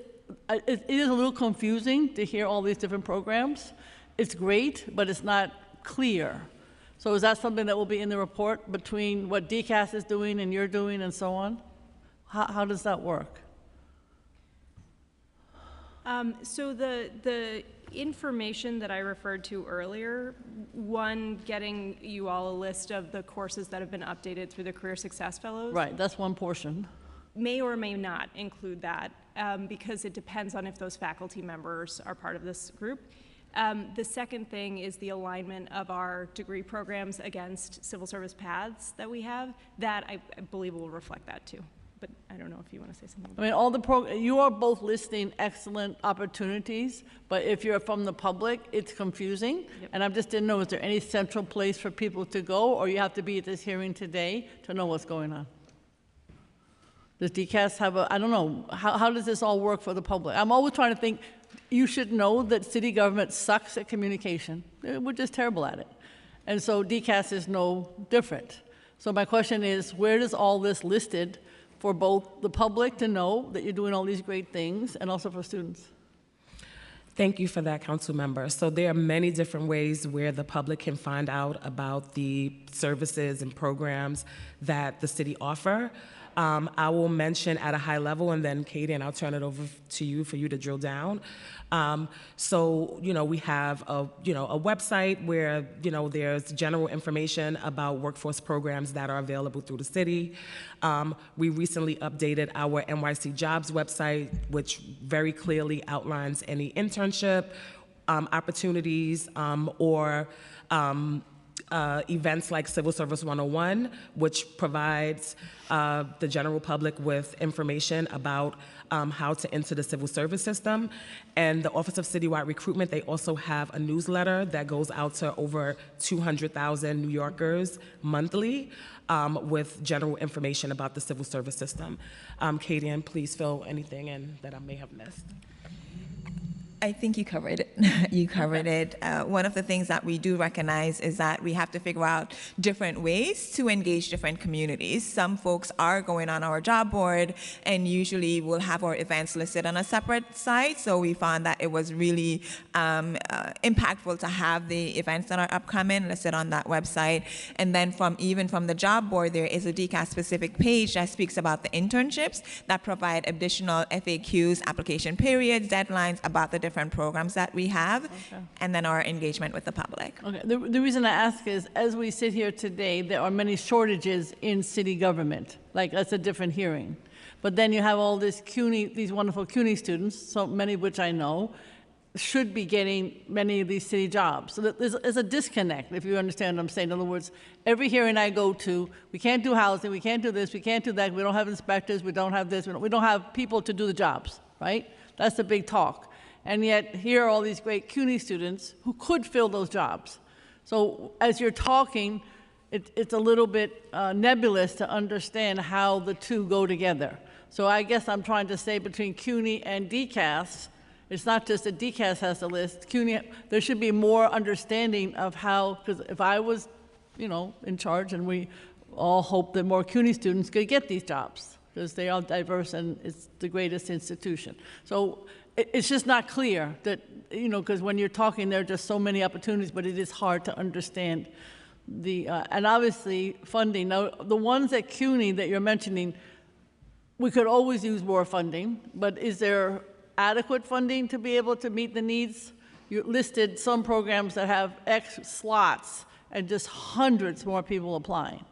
it is a little confusing to hear all these different programs. It's great, but it's not clear. So is that something that will be in the report between what DCAS is doing and you're doing and so on? How does that work? So the information that I referred to earlier, one, getting you all a list of the courses that have been updated through the Career Success Fellows. Right, that's one portion. May or may not include that, because it depends on if those faculty members are part of this group. The second thing is the alignment of our degree programs against civil service paths that we have. That I believe will reflect that too. But I don't know if you want to say something about I mean, you are both listing excellent opportunities, but if you're from the public, it's confusing. Yep. And I just didn't know, is there any central place for people to go, or you have to be at this hearing today to know what's going on? Does DCAS have I don't know, how does this all work for the public? I'm always trying to think, you should know that city government sucks at communication. We're just terrible at it. And so DCAS is no different. So my question is, where does all this listed for both the public to know that you're doing all these great things and also for students? Thank you for that, council member. So there are many different ways where the public can find out about the services and programs that the city offer. I will mention at a high level, and then Katie, and I'll turn it over to you for you to drill down. So, we have a website where, there's general information about workforce programs that are available through the city. We recently updated our NYC Jobs website, which very clearly outlines any internship opportunities or events like Civil Service 101, which provides the general public with information about how to enter the civil service system. And the Office of Citywide Recruitment, they also have a newsletter that goes out to over 200,000 New Yorkers monthly with general information about the civil service system. Katie, and please fill anything in that I may have missed. I think you covered it. You covered it. One of the things that we do recognize is that we have to figure out different ways to engage different communities. Some folks are going on our job board and usually will have our events listed on a separate site. So we found that it was really impactful to have the events that are upcoming listed on that website. And then even from the job board, there is a DCAS specific page that speaks about the internships that provide additional FAQs, application periods, deadlines about the different programs that we have, and then our engagement with the public. Okay. The reason I ask is, as we sit here today, there are many shortages in city government. Like, that's a different hearing. But then you have all these wonderful CUNY students, so many of which I know, should be getting many of these city jobs. So there's a disconnect, if you understand what I'm saying. In other words, every hearing I go to, we can't do housing, we can't do this, we can't do that, we don't have inspectors, we don't have this, we don't have people to do the jobs, right? That's the big talk. And yet, here are all these great CUNY students who could fill those jobs. So as you're talking, it's a little bit nebulous to understand how the two go together. So I guess I'm trying to say between CUNY and DCAS, it's not just that DCAS has a list. CUNY, there should be more understanding of how, because if I was, in charge, and we all hope that more CUNY students could get these jobs, because they are diverse and it's the greatest institution. So it's just not clear that, because when you're talking, there are just so many opportunities, but it is hard to understand and obviously funding. Now, the ones at CUNY that you're mentioning, we could always use more funding, but is there adequate funding to be able to meet the needs? You listed some programs that have X slots and just hundreds more people applying.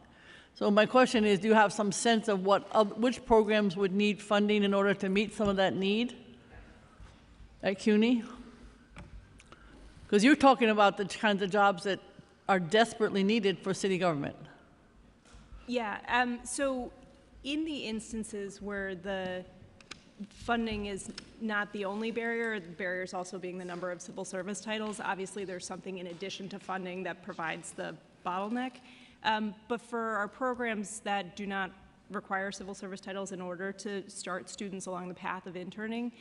So my question is, do you have some sense of which programs would need funding in order to meet some of that need at CUNY? Because you're talking about the kinds of jobs that are desperately needed for city government. Yeah, so in the instances where the funding is not the only barrier, the barriers also being the number of civil service titles, obviously there's something in addition to funding that provides the bottleneck. But for our programs that do not require civil service titles in order to start students along the path of interning,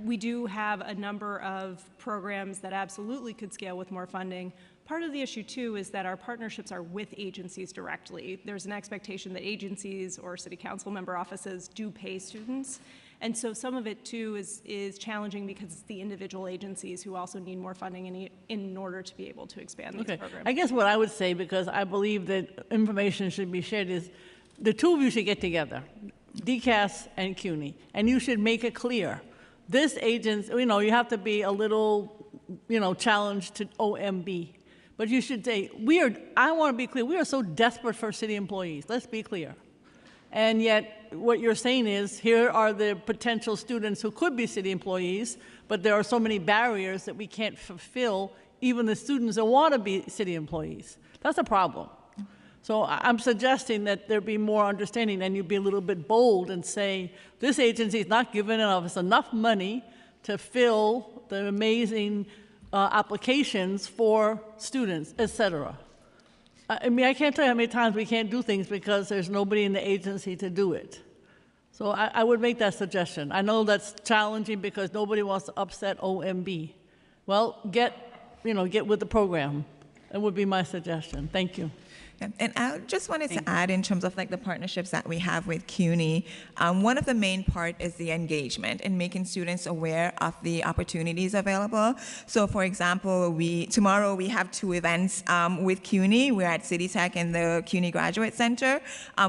we do have a number of programs that absolutely could scale with more funding. Part of the issue, too, is that our partnerships are with agencies directly. There's an expectation that agencies or city council member offices do pay students. And so some of it, too, is challenging because it's the individual agencies who also need more funding in order to be able to expand these programs. I guess what I would say, because I believe that information should be shared, is the two of you should get together, DCAS and CUNY, and you should make it clear. This agency, you have to be a little, challenged to OMB. But you should say, I want to be clear, we are so desperate for city employees. Let's be clear. And yet, what you're saying is, here are the potential students who could be city employees, but there are so many barriers that we can't fulfill even the students that want to be city employees. That's a problem. So I'm suggesting that there be more understanding, and you be a little bit bold and say, this agency is not giving us enough money to fill the amazing applications for students, et cetera. I mean, I can't tell you how many times we can't do things because there's nobody in the agency to do it. So I would make that suggestion. I know that's challenging because nobody wants to upset OMB. Well, get with the program. That would be my suggestion. Thank you. And I just wanted to add in terms of like the partnerships that we have with CUNY, one of the main part is the engagement and making students aware of the opportunities available. So for example, tomorrow we have 2 events with CUNY. We're at City Tech and the CUNY Graduate Center.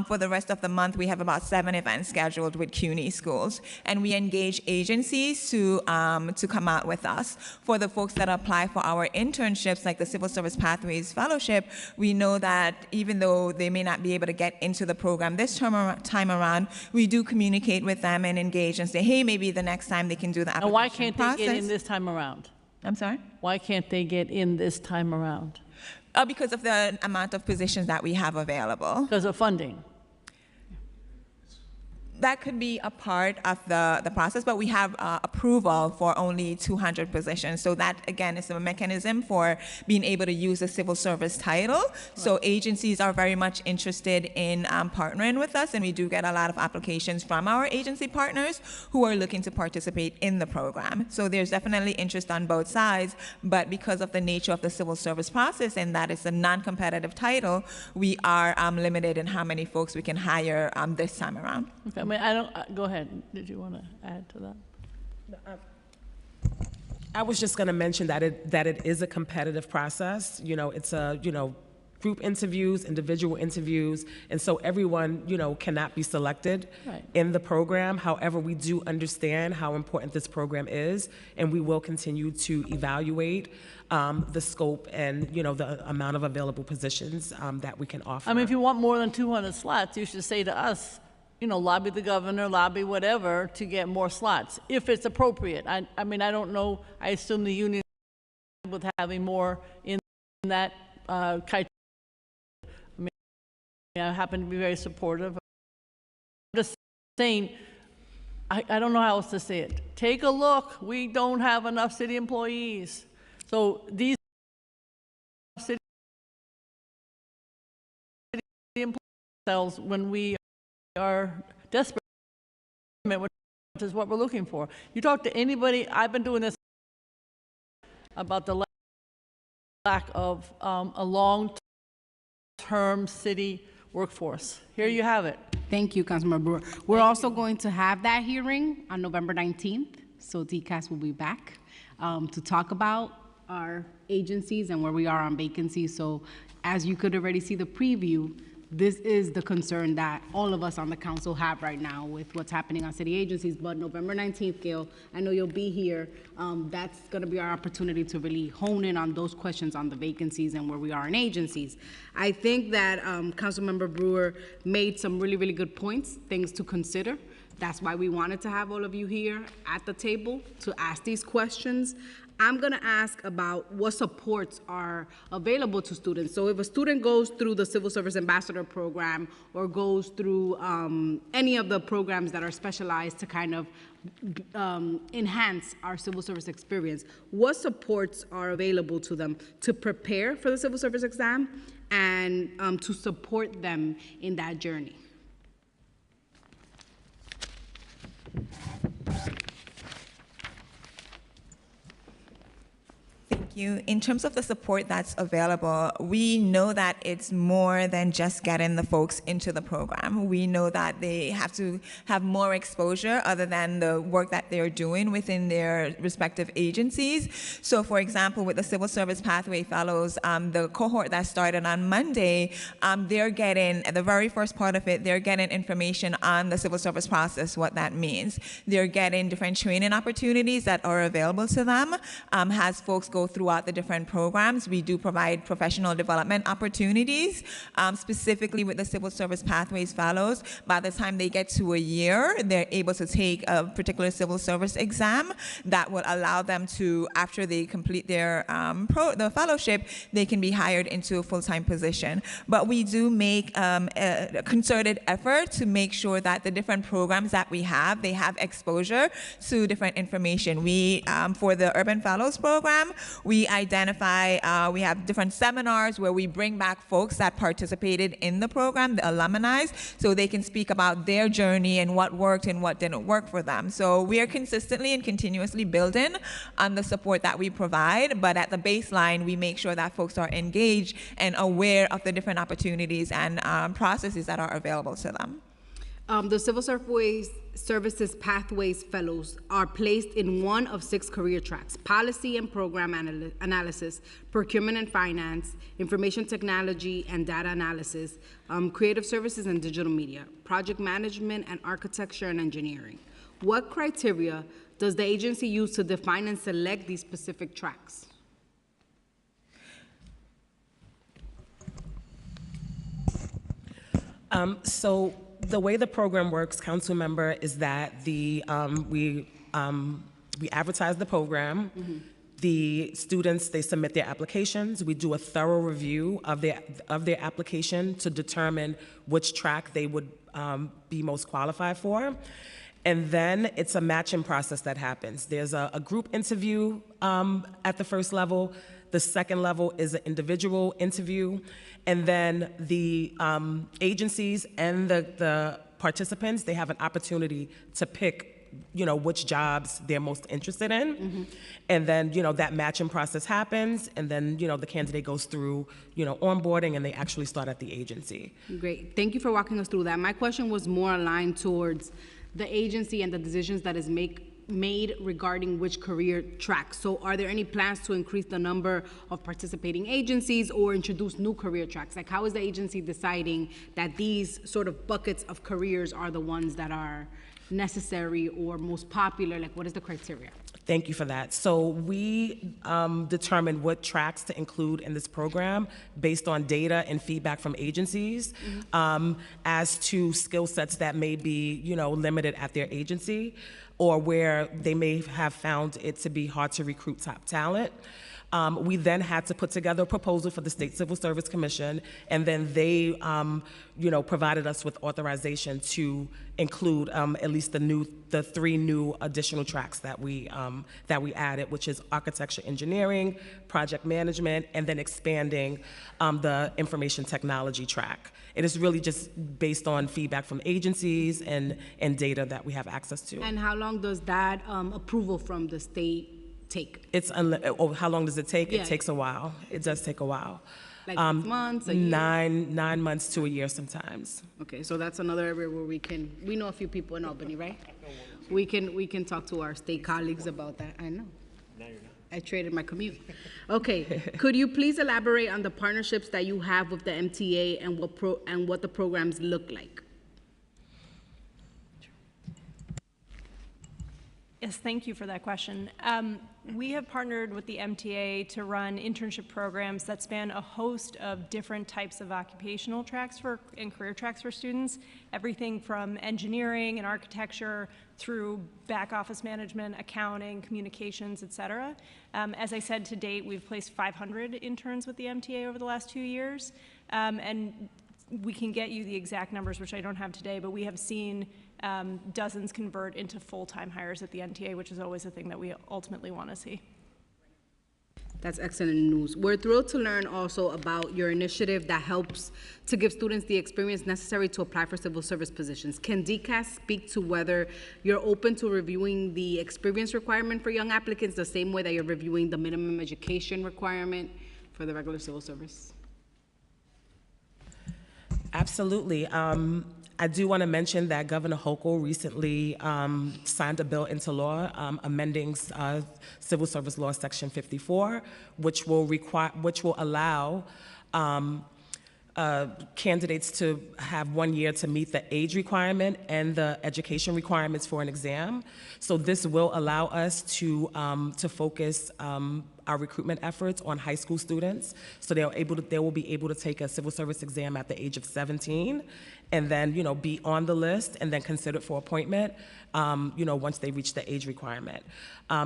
For the rest of the month, we have about 7 events scheduled with CUNY schools. And we engage agencies to come out with us. For the folks that apply for our internships, like the Civil Service Pathways Fellowship, we know that even though they may not be able to get into the program this time around, we do communicate with them and engage and say, hey, maybe the next time they can do the application And why can't process. they get in this time around? I'm sorry? Why can't they get in this time around? Because of the amount of positions that we have available. Because of funding. That could be a part of the process, but we have approval for only 200 positions. So that, again, is a mechanism for being able to use a civil service title. Right. So agencies are very much interested in partnering with us, and we do get a lot of applications from our agency partners who are looking to participate in the program. So there's definitely interest on both sides, but because of the nature of the civil service process and that it's a non-competitive title, we are limited in how many folks we can hire this time around. Okay. I mean, go ahead. Did you want to add to that? I was just going to mention that it is a competitive process. You know, it's a, group interviews, individual interviews, and so everyone, cannot be selected in the program. However, we do understand how important this program is, and we will continue to evaluate the scope and, the amount of available positions that we can offer. I mean, if you want more than 200 slots, you should say to us, lobby the governor, lobby whatever to get more slots, if it's appropriate. I mean, I don't know. I assume the union with having more in that criteria. I mean, I happen to be very supportive. I'm just saying, I don't know how else to say it. Take a look. We don't have enough city employees. So these city employees, when we are desperate, which is what we're looking for. You talk to anybody, I've been doing this about the lack of a long-term city workforce. Here you have it. Thank you, Councilmember Brewer. We're also going to have that hearing on November 19th, so DCAS will be back to talk about our agencies and where we are on vacancies. So as you could already see the preview, this is the concern that all of us on the council have right now with what's happening on city agencies. But November 19th, Gail, I know you'll be here. That's going to be our opportunity to really hone in on those questions on the vacancies and where we are in agencies. I think that Councilmember Brewer made some really, really good points, things to consider. That's why we wanted to have all of you here at the table to ask these questions. I'm going to ask about what supports are available to students. So if a student goes through the Civil Service Ambassador Program or goes through any of the programs that are specialized to kind of enhance our civil service experience, what supports are available to them to prepare for the civil service exam and to support them in that journey? Thank you. In terms of the support that's available, we know that it's more than just getting the folks into the program. We know that they have to have more exposure other than the work that they're doing within their respective agencies. So for example, with the Civil Service Pathway Fellows, the cohort that started on Monday, they're getting, the very first part of it, they're getting information on the civil service process, what that means. They're getting different training opportunities that are available to them. As folks go throughout the different programs, we do provide professional development opportunities, specifically with the Civil Service Pathways Fellows. By the time they get to a year, they're able to take a particular civil service exam that will allow them to, after they complete their the fellowship, they can be hired into a full-time position. But we do make a concerted effort to make sure that the different programs that we have, they have exposure to different information. We, for the Urban Fellows program, we we identify, we have different seminars where we bring back folks that participated in the program, the alumni, so they can speak about their journey and what worked and what didn't work for them. So we are consistently and continuously building on the support that we provide, but at the baseline, we make sure that folks are engaged and aware of the different opportunities and processes that are available to them. The Civil Services Pathways Fellows are placed in one of 6 career tracks: policy and program analysis, procurement and finance, information technology and data analysis, creative services and digital media, project management, and architecture and engineering. What criteria does the agency use to define and select these specific tracks? So the way the program works, council member, is that we advertise the program. Mm-hmm. The students, they submit their applications. We do a thorough review of their application to determine which track they would be most qualified for. And then it's a matching process that happens. There's a group interview at the first level. The second level is an individual interview. And then the agencies and the participants, they have an opportunity to pick, which jobs they're most interested in. Mm-hmm. And then, that matching process happens, and then, the candidate goes through, onboarding, and they actually start at the agency. Great. Thank you for walking us through that. My question was more aligned towards the agency and the decisions that is made regarding which career track. So are there any plans to increase the number of participating agencies or introduce new career tracks? Like, how is the agency deciding that these sort of buckets of careers are the ones that are necessary or most popular? Like, what is the criteria? Thank you for that. So we determine what tracks to include in this program based on data and feedback from agencies. Mm-hmm. As to skill sets that may be, limited at their agency, or where they may have found it to be hard to recruit top talent. We then had to put together a proposal for the State Civil Service Commission, and then they, provided us with authorization to include at least the 3 new additional tracks that we added, which is architecture, engineering, project management, and then expanding the information technology track. It is really just based on feedback from agencies and data that we have access to. And how long does that approval from the state take? It's how long does it take? Yeah. It takes a while. It does take a while. Like 6 months, a year? 9 months to a year sometimes. Okay, so that's another area where we know a few people in Albany, right? We can talk to our state colleagues about that. I know. No, you're not. I traded my commute. Okay, could you please elaborate on the partnerships that you have with the MTA and what the programs look like? Yes, thank you for that question. We have partnered with the MTA to run internship programs that span a host of different types of occupational tracks and career tracks for students, everything from engineering and architecture through back office management, accounting, communications, et cetera. As I said, to date, we've placed 500 interns with the MTA over the last 2 years, and we can get you the exact numbers, which I don't have today, but we have seen dozens convert into full-time hires at the MTA, which is always a thing that we ultimately want to see. That's excellent news. We're thrilled to learn also about your initiative that helps to give students the experience necessary to apply for civil service positions. Can DCAS speak to whether you're open to reviewing the experience requirement for young applicants the same way that you're reviewing the minimum education requirement for the regular civil service? Absolutely. I do want to mention that Governor Hochul recently signed a bill into law amending Civil Service Law Section 54, which will allow candidates to have 1 year to meet the age requirement and the education requirements for an exam. So this will allow us to focus our recruitment efforts on high school students. So they will be able to take a civil service exam at the age of 17, and then be on the list and then considered for appointment. Once they reach the age requirement.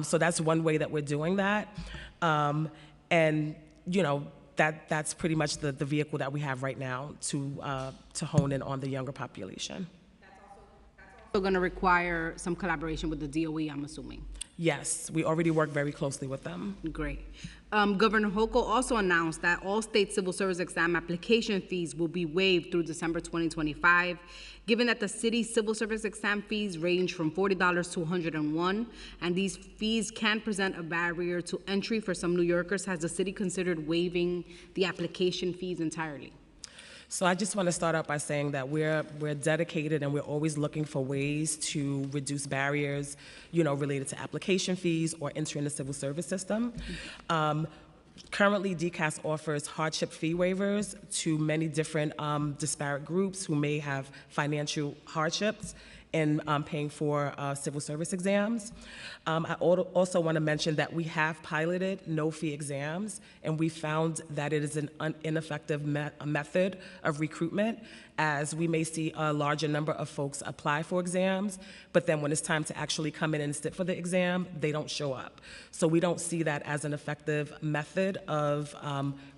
So that's one way that we're doing that, and that's pretty much the vehicle that we have right now to hone in on the younger population. That's also also going to require some collaboration with the DOE, I'm assuming. Yes, we already work very closely with them. Great. Governor Hochul also announced that all state civil service exam application fees will be waived through December 2025. Given that the city's civil service exam fees range from $40 to $101, and these fees can present a barrier to entry for some New Yorkers, has the city considered waiving the application fees entirely? So I just want to start out by saying that we're dedicated and we're always looking for ways to reduce barriers, related to application fees or entering the civil service system. Currently, DCAS offers hardship fee waivers to many different disparate groups who may have financial hardships in paying for civil service exams. I also want to mention that we have piloted no-fee exams, and we found that it is an ineffective method of recruitment, as we may see a larger number of folks apply for exams, but then when it's time to actually come in and sit for the exam, they don't show up. So we don't see that as an effective method of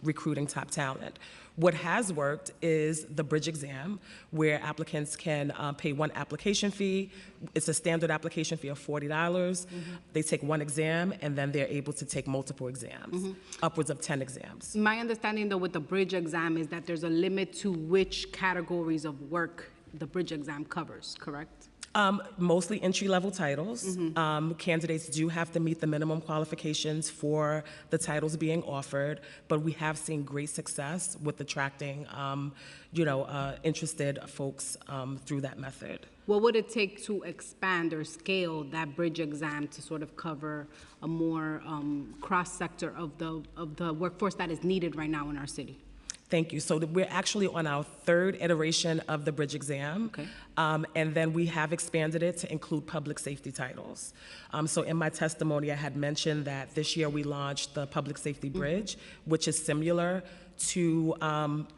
recruiting top talent. What has worked is the bridge exam, where applicants can pay one application fee. It's a standard application fee of $40. Mm-hmm. They take one exam, and then they're able to take multiple exams, upwards of 10 exams. My understanding, though, with the bridge exam is that there's a limit to which categories of work the bridge exam covers, correct? Mostly entry-level titles. Candidates do have to meet the minimum qualifications for the titles being offered, but we have seen great success with attracting, interested folks through that method. What would it take to expand or scale that bridge exam to sort of cover a more cross-sector of the workforce that is needed right now in our city? Thank you. So we're actually on our third iteration of the bridge exam. Okay. And then we have expanded it to include public safety titles. So in my testimony, I had mentioned that this year we launched the public safety bridge, which is similar to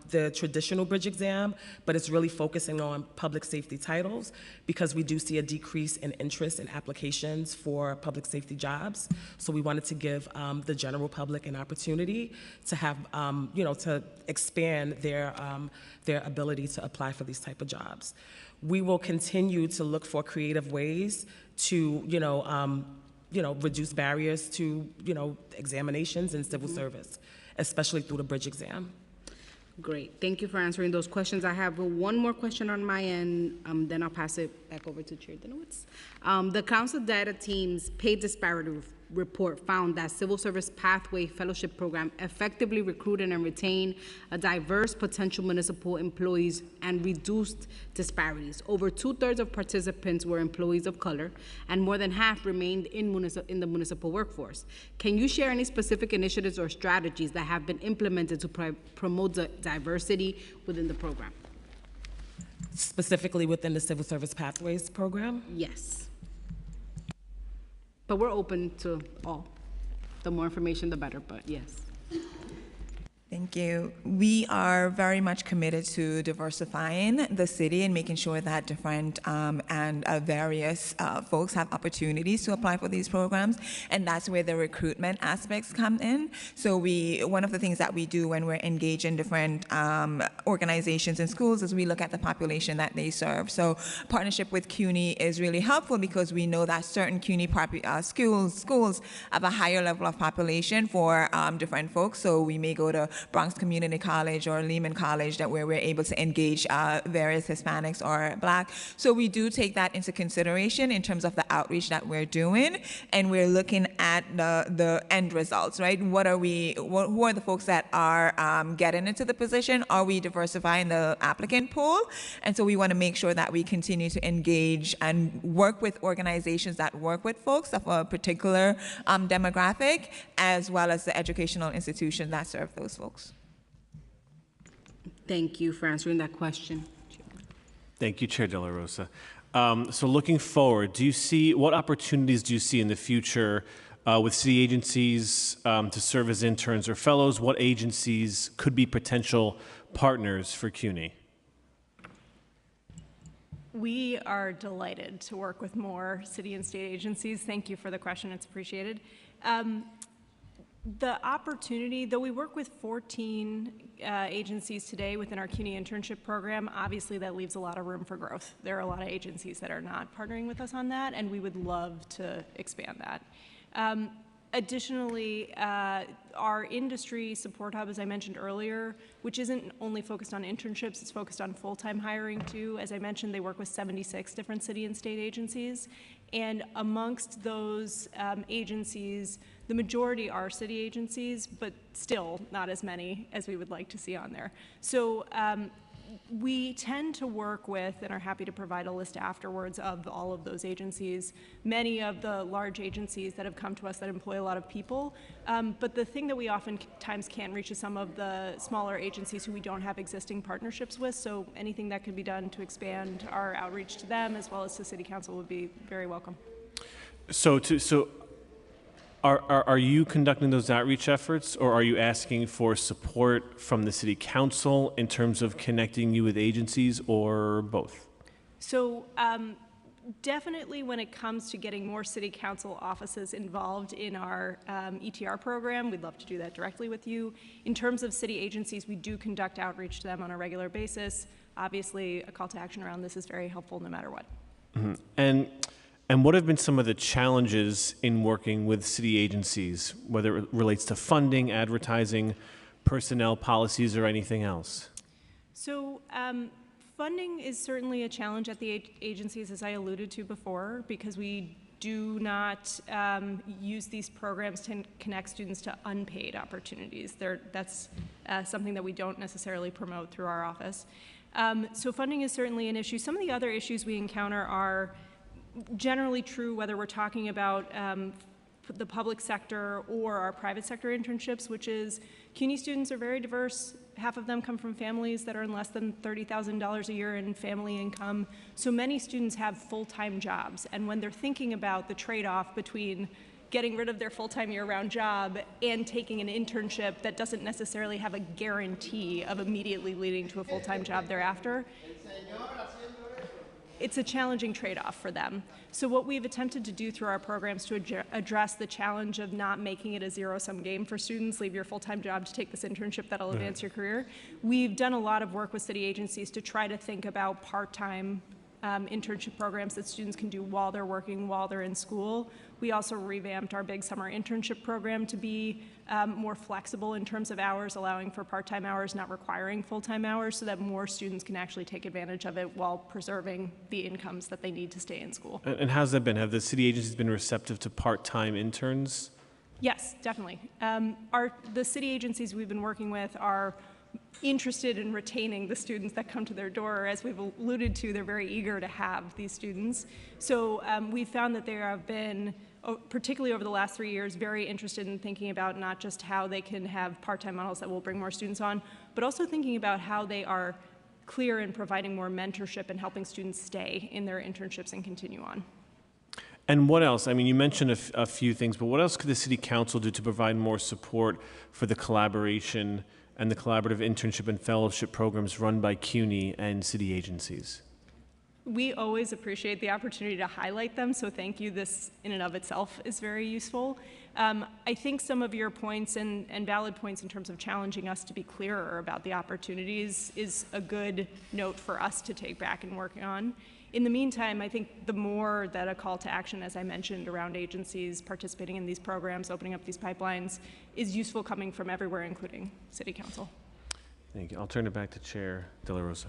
the traditional bridge exam, but it's really focusing on public safety titles because we do see a decrease in interest in applications for public safety jobs. So we wanted to give the general public an opportunity to have, to expand their ability to apply for these type of jobs. We will continue to look for creative ways to, reduce barriers to, examinations in civil service, especially through the bridge exam. Great. Thank you for answering those questions. I have one more question on my end, then I'll pass it back over to Chair Dinowitz. The Council Data Team's pay disparity report found that Civil Service Pathway Fellowship Program effectively recruited and retained a diverse potential municipal employees and reduced disparities. Over 2/3 of participants were employees of color, and more than half remained in the municipal workforce. Can you share any specific initiatives or strategies that have been implemented to promote the diversity within the program? Specifically within the Civil Service Pathways program? Yes. But we're open to all. The more information, the better, but yes. Thank you. We are very much committed to diversifying the city and making sure that different and various folks have opportunities to apply for these programs, and that's where the recruitment aspects come in. So one of the things that we do when we're engaged in different organizations and schools is we look at the population that they serve. So partnership with CUNY is really helpful because we know that certain CUNY schools have a higher level of population for different folks. So we may go to Bronx Community College or Lehman College where we're able to engage various Hispanics or Black. So we do take that into consideration in terms of the outreach that we're doing, and we're looking at the end results, right? Who are the folks that are getting into the position? Are we diversifying the applicant pool? And so we want to make sure that we continue to engage and work with organizations that work with folks of a particular demographic, as well as the educational institutions that serve those folks. Thank you for answering that question. Thank you, Chair De La Rosa. So looking forward, what opportunities do you see in the future with city agencies to serve as interns or fellows? What agencies could be potential partners for CUNY? We are delighted to work with more city and state agencies. Thank you for the question, it's appreciated. The opportunity, though we work with 14 agencies today within our CUNY internship program, obviously that leaves a lot of room for growth. There are a lot of agencies that are not partnering with us on that, and we would love to expand that. Additionally, our industry support hub, as I mentioned earlier, which isn't only focused on internships, it's focused on full-time hiring too. As I mentioned, they work with 76 different city and state agencies. And amongst those agencies, the majority are city agencies, but still not as many as we would like to see on there. So we tend to work with, and are happy to provide a list afterwards of all of those agencies, many of the large agencies that have come to us that employ a lot of people. But the thing that we oftentimes can't reach is some of the smaller agencies who we don't have existing partnerships with. So anything that can be done to expand our outreach to them as well as to City Council would be very welcome. Are you conducting those outreach efforts, or are you asking for support from the City Council in terms of connecting you with agencies, or both? So definitely when it comes to getting more City Council offices involved in our ETR program, we'd love to do that directly with you. In terms of city agencies, we do conduct outreach to them on a regular basis. Obviously, a call to action around this is very helpful no matter what. Mm-hmm. And what have been some of the challenges in working with city agencies, whether it relates to funding, advertising, personnel policies, or anything else? So funding is certainly a challenge at the agencies, as I alluded to before, because we do not use these programs to connect students to unpaid opportunities. That's something that we don't necessarily promote through our office. So funding is certainly an issue. Some of the other issues we encounter are generally true whether we're talking about the public sector or our private sector internships, which is CUNY students are very diverse. Half of them come from families that earn less than $30,000 a year in family income. So many students have full-time jobs, and when they're thinking about the trade-off between getting rid of their full-time year-round job and taking an internship that doesn't necessarily have a guarantee of immediately leading to a full-time job thereafter, it's a challenging trade-off for them. So what we've attempted to do through our programs to address the challenge of not making it a zero-sum game for students, leave your full-time job to take this internship that'll advance your career, we've done a lot of work with city agencies to try to think about part-time internship programs that students can do while they're working, while they're in school. We also revamped our big summer internship program to be more flexible in terms of hours, allowing for part-time hours, not requiring full-time hours, so that more students can actually take advantage of it while preserving the incomes that they need to stay in school. And how's that been? Have the city agencies been receptive to part-time interns? Yes, definitely. The city agencies we've been working with are interested in retaining the students that come to their door. As we've alluded to, they're very eager to have these students. So we found that there have been, particularly over the last 3 years, very interested in thinking about not just how they can have part-time models that will bring more students on, but also thinking about how they are clear in providing more mentorship and helping students stay in their internships and continue on. And what else? I mean, you mentioned a few things, but what else could the City Council do to provide more support for the collaboration and the collaborative internship and fellowship programs run by CUNY and city agencies? We always appreciate the opportunity to highlight them, so thank you. This in and of itself is very useful. I think some of your points and valid points in terms of challenging us to be clearer about the opportunities is a good note for us to take back and work on. In the meantime, I think the more that a call to action, as I mentioned, around agencies participating in these programs, opening up these pipelines, is useful coming from everywhere, including City Council. Thank you. I'll turn it back to Chair De La Rosa.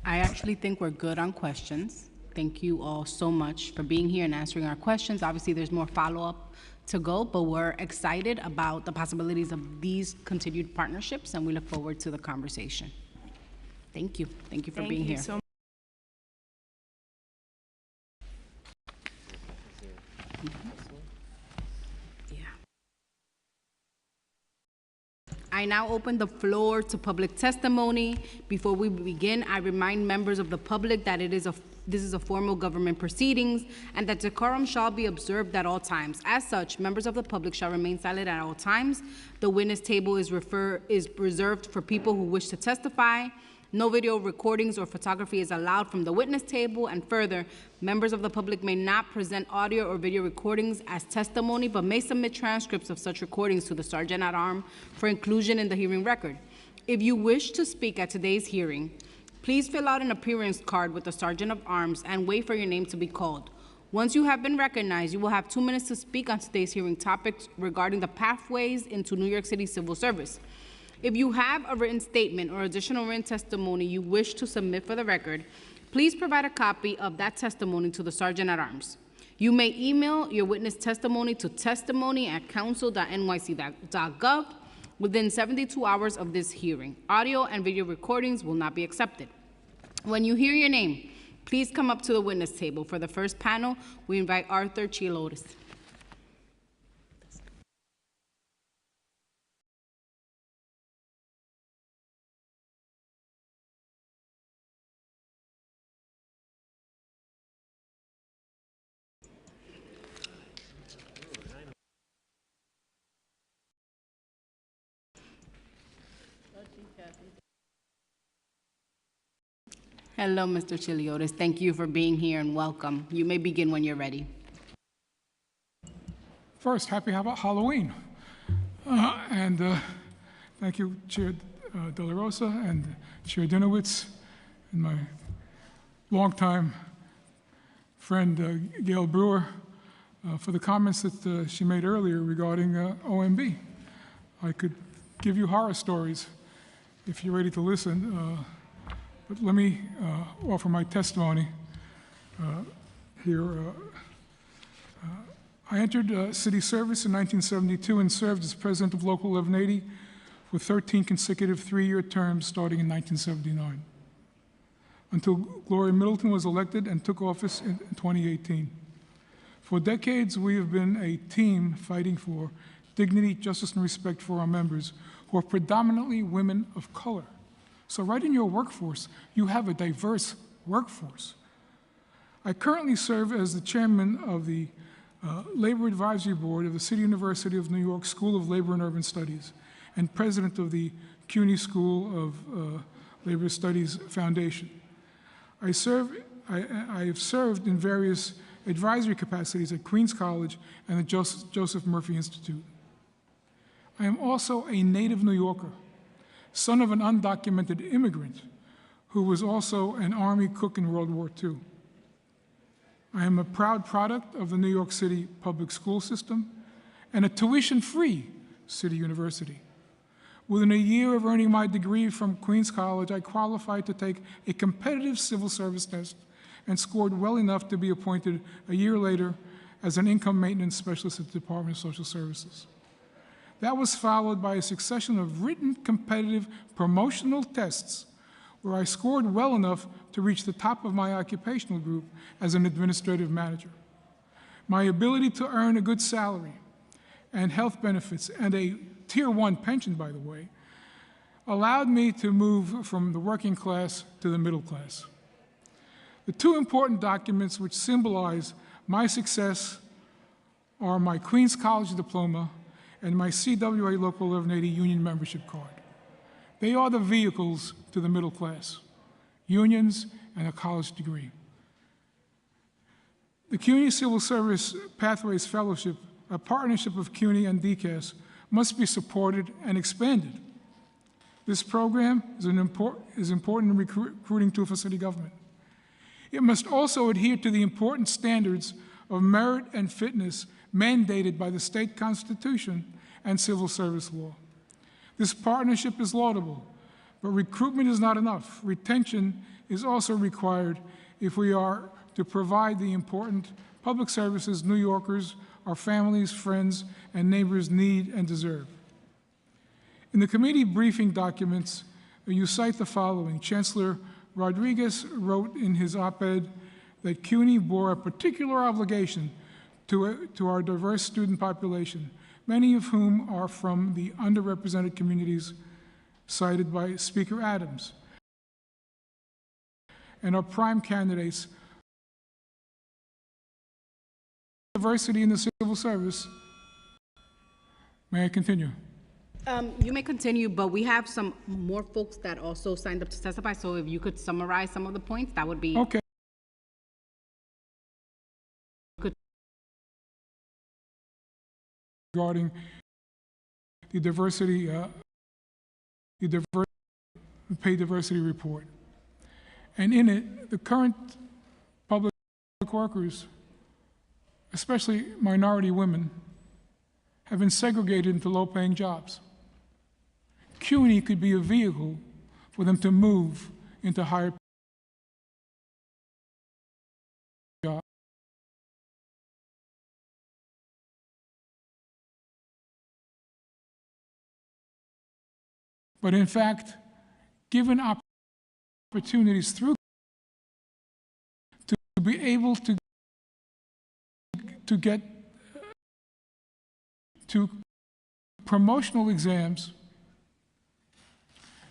I actually think we're good on questions. Thank you all so much for being here and answering our questions. Obviously, there's more follow-up to go, but we're excited about the possibilities of these continued partnerships, and we look forward to the conversation. Thank you. Thank you for being here. So I now open the floor to public testimony. Before we begin, I remind members of the public that this is a formal government proceedings and that decorum shall be observed at all times. As such, members of the public shall remain silent at all times. The witness table is reserved for people who wish to testify. No video recordings or photography is allowed from the witness table, and further, members of the public may not present audio or video recordings as testimony, but may submit transcripts of such recordings to the Sergeant at Arms for inclusion in the hearing record. If you wish to speak at today's hearing, please fill out an appearance card with the Sergeant of Arms and wait for your name to be called. Once you have been recognized, you will have 2 minutes to speak on today's hearing topics regarding the pathways into New York City civil service. If you have a written statement or additional written testimony you wish to submit for the record, please provide a copy of that testimony to the Sergeant at Arms. You may email your witness testimony to testimony@council.nyc.gov within 72 hours of this hearing. Audio and video recordings will not be accepted. When you hear your name, please come up to the witness table. For the first panel, we invite Arthur Chiliotis. Hello, Mr. Chiliotis. Thank you for being here and welcome. You may begin when you're ready. First, happy Halloween. Thank you, Chair De La Rosa and Chair Dinowitz, and my longtime friend Gail Brewer for the comments that she made earlier regarding OMB. I could give you horror stories if you're ready to listen. But let me offer my testimony here. I entered city service in 1972 and served as president of Local 1180 for 13 consecutive 3-year terms starting in 1979, until Gloria Middleton was elected and took office in 2018. For decades, we have been a team fighting for dignity, justice, and respect for our members, who are predominantly women of color. So right in your workforce, you have a diverse workforce. I currently serve as the chairman of the Labor Advisory Board of the City University of New York School of Labor and Urban Studies, and president of the CUNY School of Labor Studies Foundation. I have served in various advisory capacities at Queens College and the Joseph Murphy Institute. I am also a native New Yorker, son of an undocumented immigrant who was also an Army cook in World War II. I am a proud product of the New York City public school system and a tuition-free city university. Within a year of earning my degree from Queens College, I qualified to take a competitive civil service test and scored well enough to be appointed a year later as an income maintenance specialist at the Department of Social Services. That was followed by a succession of written competitive promotional tests where I scored well enough to reach the top of my occupational group as an administrative manager. My ability to earn a good salary and health benefits and a Tier 1 pension, by the way, allowed me to move from the working class to the middle class. The two important documents which symbolize my success are my Queens College diploma and my CWA Local 1180 union membership card. They are the vehicles to the middle class, unions and a college degree. The CUNY Civil Service Pathways Fellowship, a partnership of CUNY and DCAS, must be supported and expanded. This program is an important recruiting tool for city government. It must also adhere to the important standards of merit and fitness mandated by the state constitution and civil service law. This partnership is laudable, but recruitment is not enough. Retention is also required if we are to provide the important public services New Yorkers, our families, friends, and neighbors need and deserve. In the committee briefing documents, you cite the following. Chancellor Rodriguez wrote in his op-ed that CUNY bore a particular obligation to our diverse student population, many of whom are from the underrepresented communities cited by Speaker Adams, and are prime candidates. Diversity in the civil service. May I continue? You may continue, but we have some more folks that also signed up to testify, so if you could summarize some of the points, that would be. Okay. Regarding the diversity, pay diversity report. And in it, the current public workers, especially minority women, have been segregated into low-paying jobs. CUNY could be a vehicle for them to move into higher jobs. But in fact, given opportunities through to be able to get to promotional exams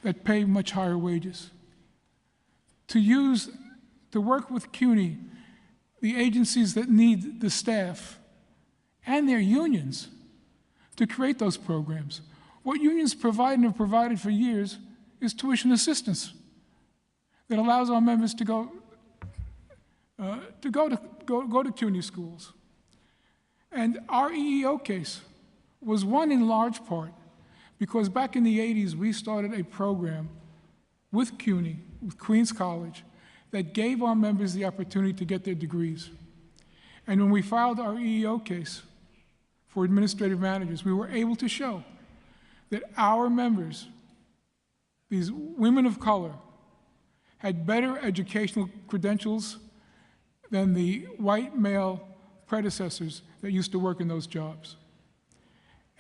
that pay much higher wages, to work with CUNY, the agencies that need the staff and their unions to create those programs. What unions provide and have provided for years is tuition assistance that allows our members to go to CUNY schools. And our EEO case was won in large part because back in the 80s, we started a program with CUNY, with Queens College, that gave our members the opportunity to get their degrees. And when we filed our EEO case for administrative managers, we were able to show that our members, these women of color, had better educational credentials than the white male predecessors that used to work in those jobs.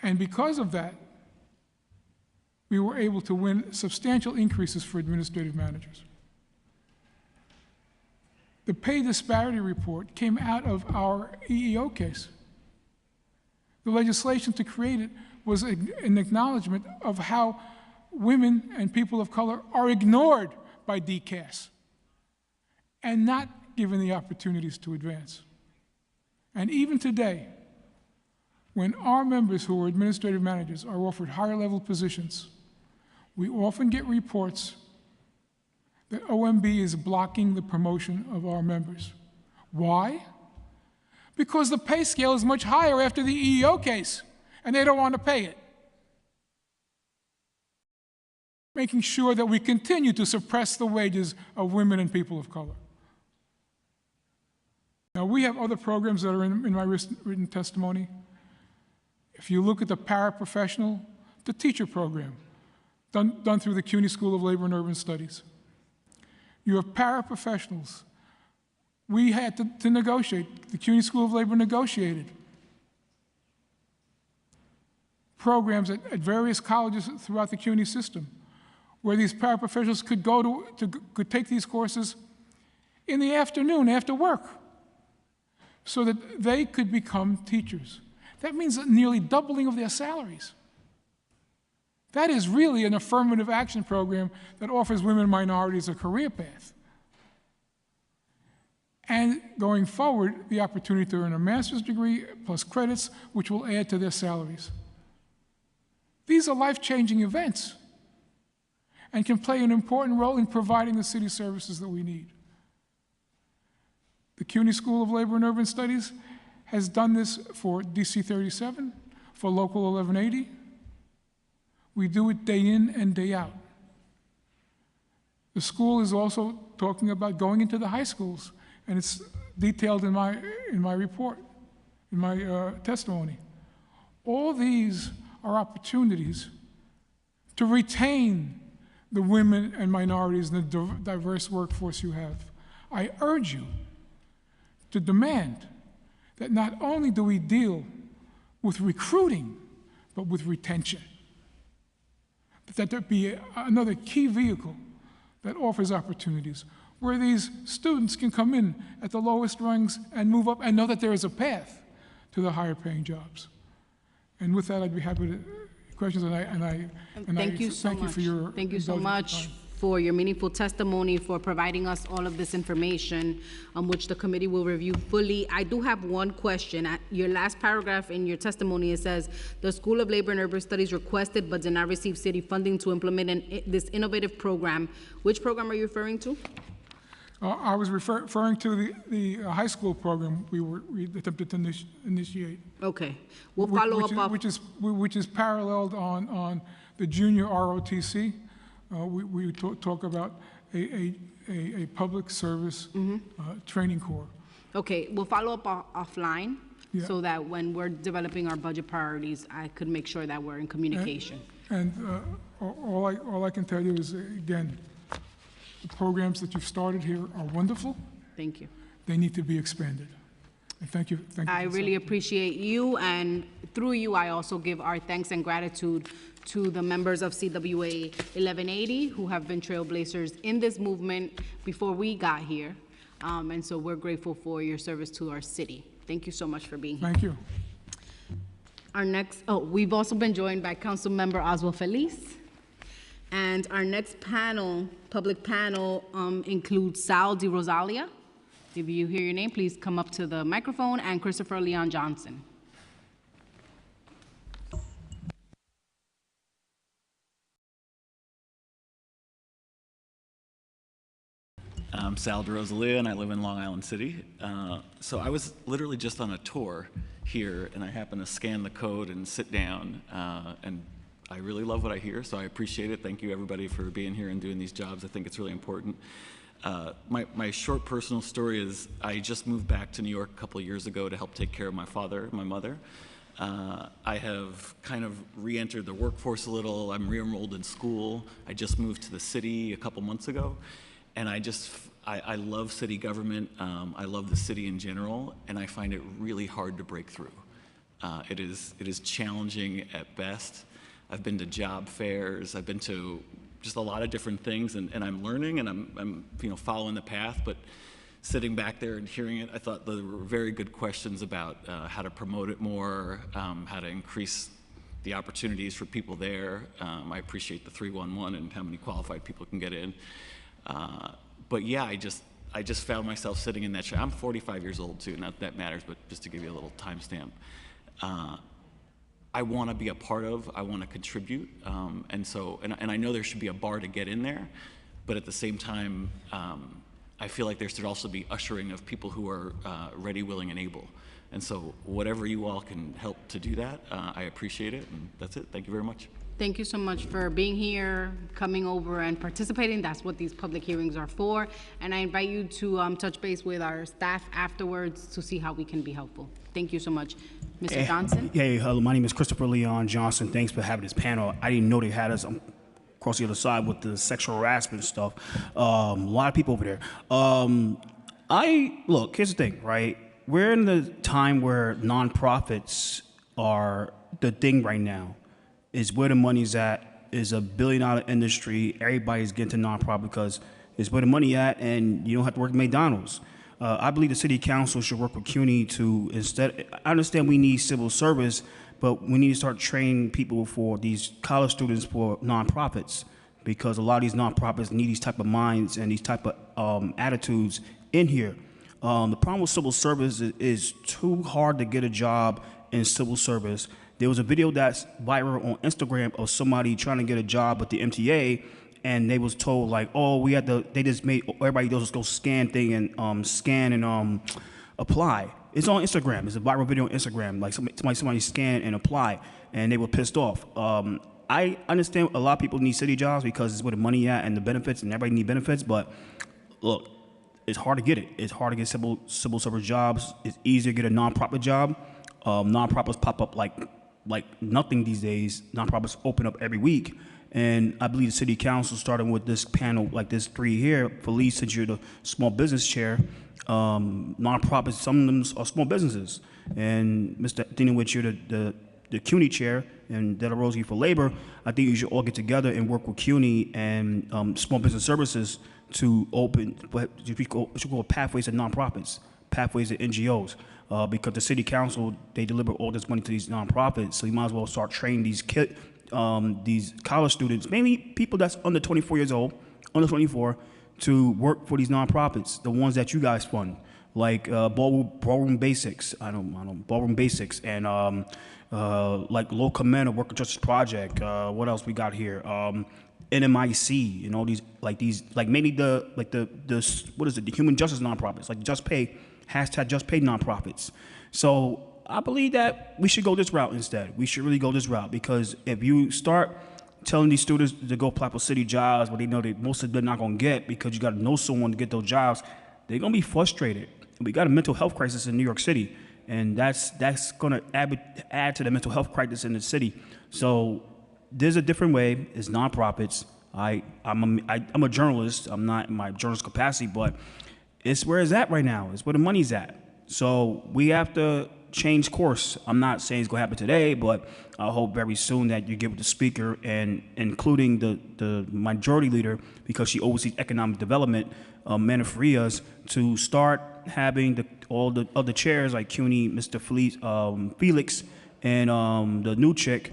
And because of that, we were able to win substantial increases for administrative managers. The pay disparity report came out of our EEO case. The legislation to create it was an acknowledgement of how women and people of color are ignored by DCAS and not given the opportunities to advance. And even today, when our members who are administrative managers are offered higher level positions, we often get reports that OMB is blocking the promotion of our members. Why? Because the pay scale is much higher after the EEO case, and they don't want to pay it. Making sure that we continue to suppress the wages of women and people of color. Now, we have other programs that are in my written testimony. If you look at the paraprofessional, the teacher program, done through the CUNY School of Labor and Urban Studies. You have paraprofessionals. We had to negotiate. The CUNY School of Labor negotiated programs at various colleges throughout the CUNY system where these paraprofessionals could take these courses in the afternoon after work so that they could become teachers. That means a nearly doubling of their salaries. That is really an affirmative action program that offers women and minorities a career path. And going forward, the opportunity to earn a master's degree plus credits, which will add to their salaries. These are life-changing events and can play an important role in providing the city services that we need. The CUNY School of Labor and Urban Studies has done this for DC 37, for Local 1180. We do it day in and day out. The school is also talking about going into the high schools, and it's detailed in my report, in my testimony. All these are opportunities to retain the women and minorities in the diverse workforce you have. I urge you to demand that not only do we deal with recruiting, but with retention. That there be another key vehicle that offers opportunities where these students can come in at the lowest rungs and move up and know that there is a path to the higher paying jobs. And with that, I'd be happy to questions, and I thank you so much. Thank you for your Thank you so much for your meaningful testimony, for providing us all of this information, which the committee will review fully. I do have one question. At your last paragraph in your testimony, it says, the School of Labor and Urban Studies requested but did not receive city funding to implement this innovative program. Which program are you referring to? I was referring to the high school program we attempted to initiate. Okay, we'll follow up. Which is paralleled on the junior ROTC. We talk about a public service training corps. Okay, we'll follow up offline, Yeah. so that when we're developing our budget priorities, I could make sure that we're in communication. And all I can tell you is, again, the programs that you've started here are wonderful. Thank you. They need to be expanded. And thank you. I really appreciate you, and through you, I also give our thanks and gratitude to the members of CWA 1180 who have been trailblazers in this movement before we got here. And so we're grateful for your service to our city. Thank you so much for being here. Thank you. Our next, we've also been joined by Council Member Oswald Feliz. And our next panel, public panel, includes Sal Di Rosalia. If you hear your name, please come up to the microphone, and Christopher Leon Johnson. I'm Sal Di Rosalia, and I live in Long Island City. So I was literally just on a tour here, and I happened to scan the code and sit down, and I really love what I hear, so I appreciate it. Thank you, everybody, for being here and doing these jobs. I think it's really important. My short personal story is I just moved back to New York a couple of years ago to help take care of my father and my mother. I have kind of re-entered the workforce a little. I'm re-enrolled in school. I just moved to the city a couple months ago, and I love city government. I love the city in general, and I find it really hard to break through. It is challenging at best. I've been to job fairs. I've been to just a lot of different things, and I'm learning, and I'm following the path. But sitting back there and hearing it, I thought there were very good questions about how to promote it more, how to increase the opportunities for people there. I appreciate the 311 and how many qualified people can get in. But yeah, I just found myself sitting in that chair. I'm 45 years old too, not that matters, but just to give you a little timestamp. I want to be a part of, I want to contribute, and I know there should be a bar to get in there, but at the same time, I feel like there should also be ushering of people who are ready, willing, and able. And so whatever you all can help to do that, I appreciate it, and that's it. Thank you very much. Thank you so much for being here, coming over and participating. That's what these public hearings are for. And I invite you to touch base with our staff afterwards to see how we can be helpful. Thank you so much. Mr. Johnson? Hey, hello, my name is Christopher Leon Johnson. Thanks for having this panel. I didn't know they had us across the other side with the sexual harassment stuff. A lot of people over there. Look, here's the thing, right? We're in the time where nonprofits are the thing right now. Is where the money's at, is $1 billion industry. Everybody's getting to nonprofit because it's where the money at, and you don't have to work at McDonald's. I believe the city council should work with CUNY to I understand we need civil service, but we need to start training people for these college students for nonprofits, because a lot of these nonprofits need these type of minds and these type of attitudes in here. The problem with civil service is too hard to get a job in civil service. There was a video that's viral on Instagram of somebody trying to get a job at the MTA, and they was told like, oh, they just made everybody does is go scan thing and scan and apply. It's on Instagram. It's a viral video on Instagram. Like somebody scan and apply, and they were pissed off. I understand a lot of people need city jobs because it's where the money at and the benefits, and everybody need benefits. But look, it's hard to get it. It's hard to get civil service jobs. It's easier to get a nonprofit job. Nonprofits pop up like nothing these days. Nonprofits open up every week. And I believe the city council, starting with this panel, like this three here, Felice, since you're the small business chair, nonprofits, some of them are small businesses. And Mr. Dinowitz, you're the CUNY chair, and De La Rose for labor. I think you should all get together and work with CUNY and small business services to open what we call pathways to nonprofits, pathways to NGOs. Because the city council, they deliver all this money to these nonprofits, so you might as well start training these college students, mainly people that's under 24 years old, under 24 to work for these nonprofits, the ones that you guys fund, like Ballroom Basics, Ballroom Basics, and like Low Command or Worker Justice Project. What else we got here? NMIC, mainly the what is it? The human justice nonprofits, like Just Pay, hashtag Just Pay nonprofits. So I believe that we should go this route instead. We should really go this route, because if you start telling these students to go apply for city jobs, but they know that most of them not going to get, because you got to know someone to get those jobs, they're going to be frustrated. We got a mental health crisis in New York City, and that's going to add to the mental health crisis in the city. So there's a different way. It's nonprofits. I'm a journalist. I'm not in my journalist capacity, but it's where it's at right now. It's where the money's at. So we have to change course. I'm not saying it's going to happen today, but I hope very soon that you get with the speaker, and including the majority leader, because she oversees economic development, Mana Frias, to start having all the other chairs like CUNY, Mr. Felix, and the new chick,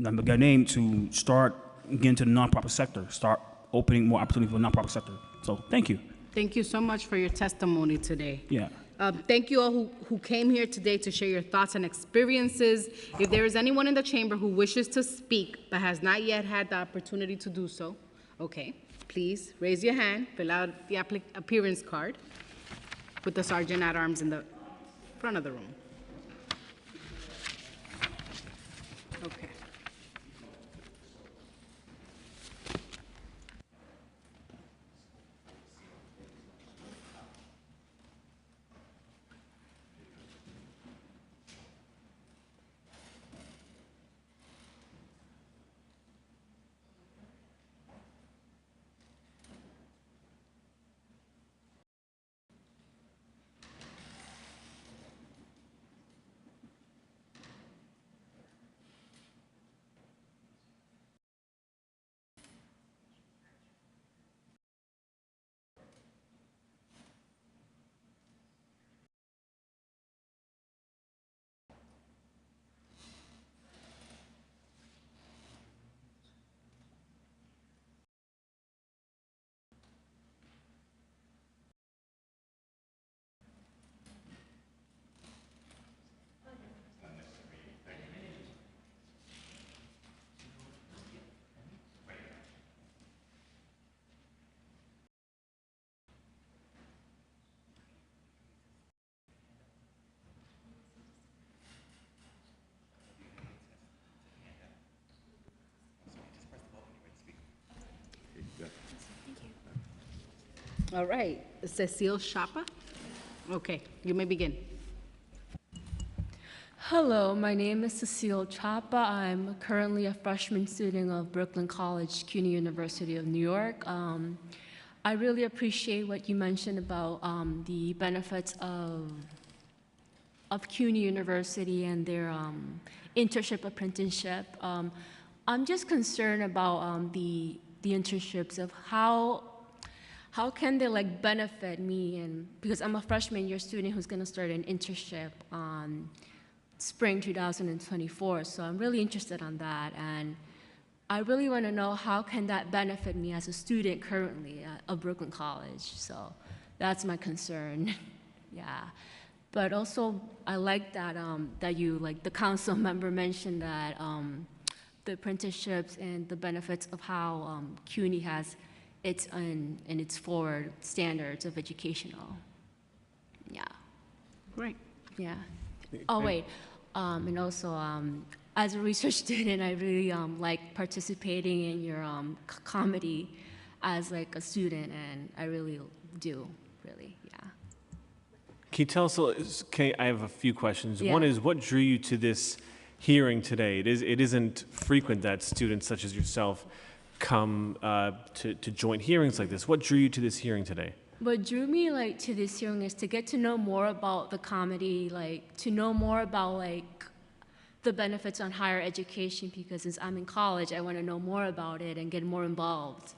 I forgot her name, to start getting to the nonprofit sector, start opening more opportunity for the nonprofit sector. So thank you. Thank you so much for your testimony today. Yeah. Thank you all who came here today to share your thoughts and experiences. If there is anyone in the chamber who wishes to speak but has not yet had the opportunity to do so, okay, please raise your hand, fill out the appearance card with the Sergeant at Arms in the front of the room. Okay. All right, Cecile Chapa. Okay, you may begin. Hello, my name is Cecile Chapa. I'm currently a freshman student of Brooklyn College, CUNY University of New York. I really appreciate what you mentioned about the benefits of CUNY University and their internship apprenticeship. I'm just concerned about the internships, of how can they like benefit me, and because I'm a freshman year student who's going to start an internship on spring 2024, so I'm really interested on that, and I really want to know how can that benefit me as a student currently at Brooklyn College. So that's my concern. Yeah, but also I like that that you, like the council member mentioned that the apprenticeships and the benefits of how CUNY has its forward standards of educational. Yeah. Great. Yeah. Oh wait, and also as a research student, I really like participating in your comedy as like a student, and I really do, really, yeah. Can you tell us, I have a few questions. Yeah. One is, what drew you to this hearing today? It isn't frequent that students such as yourself come to join hearings like this. What drew you to this hearing today? What drew me like to this hearing is to get to know more about the comedy, like to know more about like the benefits on higher education, because since I'm in college, I want to know more about it and get more involved.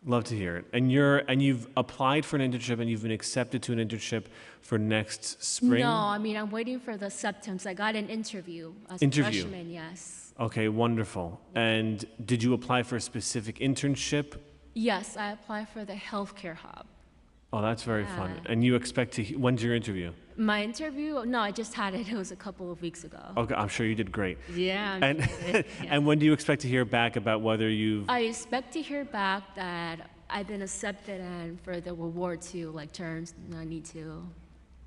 Love to hear it. And you've applied for an internship, and you've been accepted to an internship for next spring? No, I mean, I'm waiting for the acceptance. I got an interview as a freshman, yes. Okay, wonderful. And did you apply for a specific internship Yes, I applied for the healthcare hub. Oh, that's very fun. And you expect to, when's your interview? My interview, no, I just had it. It was a couple of weeks ago. Okay, I'm sure you did great. Yeah. And, and when do you expect to hear back about whether you've, I expect to hear back that I've been accepted and for the reward to like turns I need to.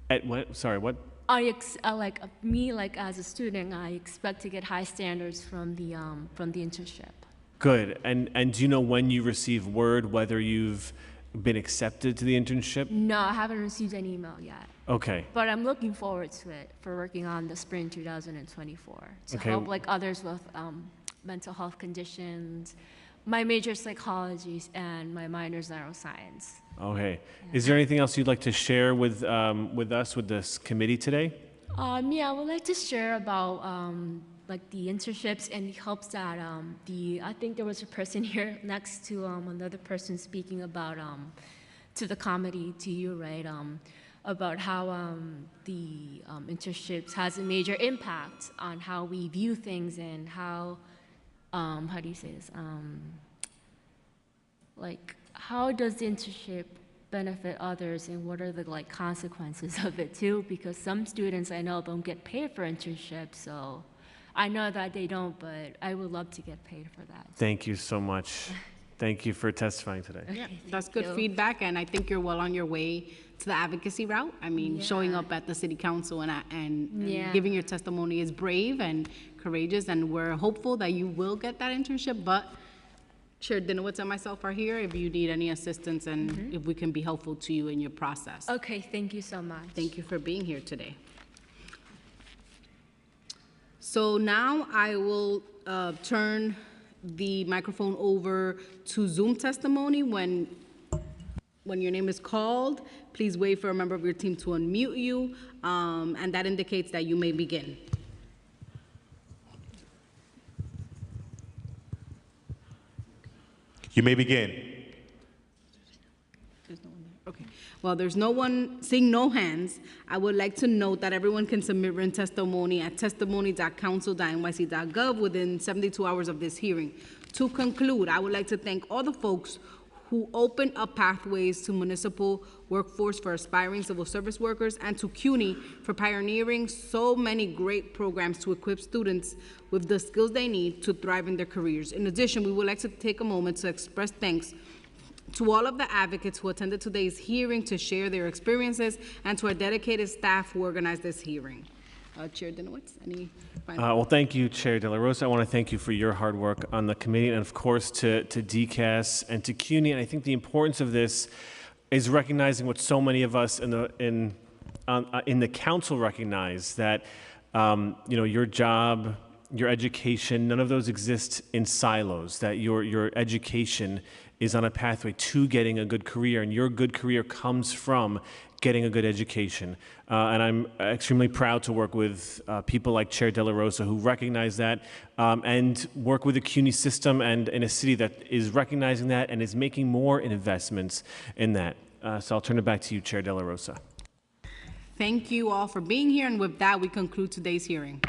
at what, sorry, what? Like me, like as a student, I expect to get high standards from the internship. Good. And do you know when you receive word whether you've been accepted to the internship? No, I haven't received any email yet. Okay. But I'm looking forward to it for working on the spring 2024 to Okay. help like others with mental health conditions. My major is psychology and my minor is neuroscience. Okay. Is there anything else you'd like to share with us, with this committee today? Yeah, I would like to share about like the internships and the helps that I think there was a person here next to another person speaking about to the committee, to you, right? About how the internships has a major impact on how we view things and how do you say this? Like, how does the internship benefit others and what are the like consequences of it too? Because some students I know don't get paid for internships, so I know that they don't, but I would love to get paid for that. Thank you so much. Thank you for testifying today. Yeah, that's good you. feedback, and I think you're well on your way to the advocacy route. I mean, showing Yeah. up at the city council and Yeah. giving your testimony is brave and courageous, and we're hopeful that you will get that internship, but Chair Dinowitz and myself are here if you need any assistance and if we can be helpful to you in your process. Okay, thank you so much. Thank you for being here today. So now I will turn the microphone over to Zoom testimony. When your name is called, please wait for a member of your team to unmute you, and that indicates that you may begin. You may begin. There's no one there. Okay. Well, there's no one, seeing no hands, I would like to note that everyone can submit written testimony at testimony.council.nyc.gov within 72 hours of this hearing. To conclude, I would like to thank all the folks who opened up pathways to municipal workforce for aspiring civil service workers, and to CUNY for pioneering so many great programs to equip students with the skills they need to thrive in their careers. In addition, we would like to take a moment to express thanks to all of the advocates who attended today's hearing to share their experiences, and to our dedicated staff who organized this hearing. Chair Dinowitz, any final? Well, thank you, Chair De La Rosa. I want to thank you for your hard work on the committee, and of course to DCAS and to CUNY. And I think the importance of this is recognizing what so many of us in the council recognize, that your job, your education, none of those exist in silos. That your education is on a pathway to getting a good career, and your good career comes from getting a good education. And I'm extremely proud to work with people like Chair De La Rosa, who recognize that and work with the CUNY system and in a city that is recognizing that and is making more investments in that. So I'll turn it back to you, Chair De La Rosa. Thank you all for being here, and with that, we conclude today's hearing.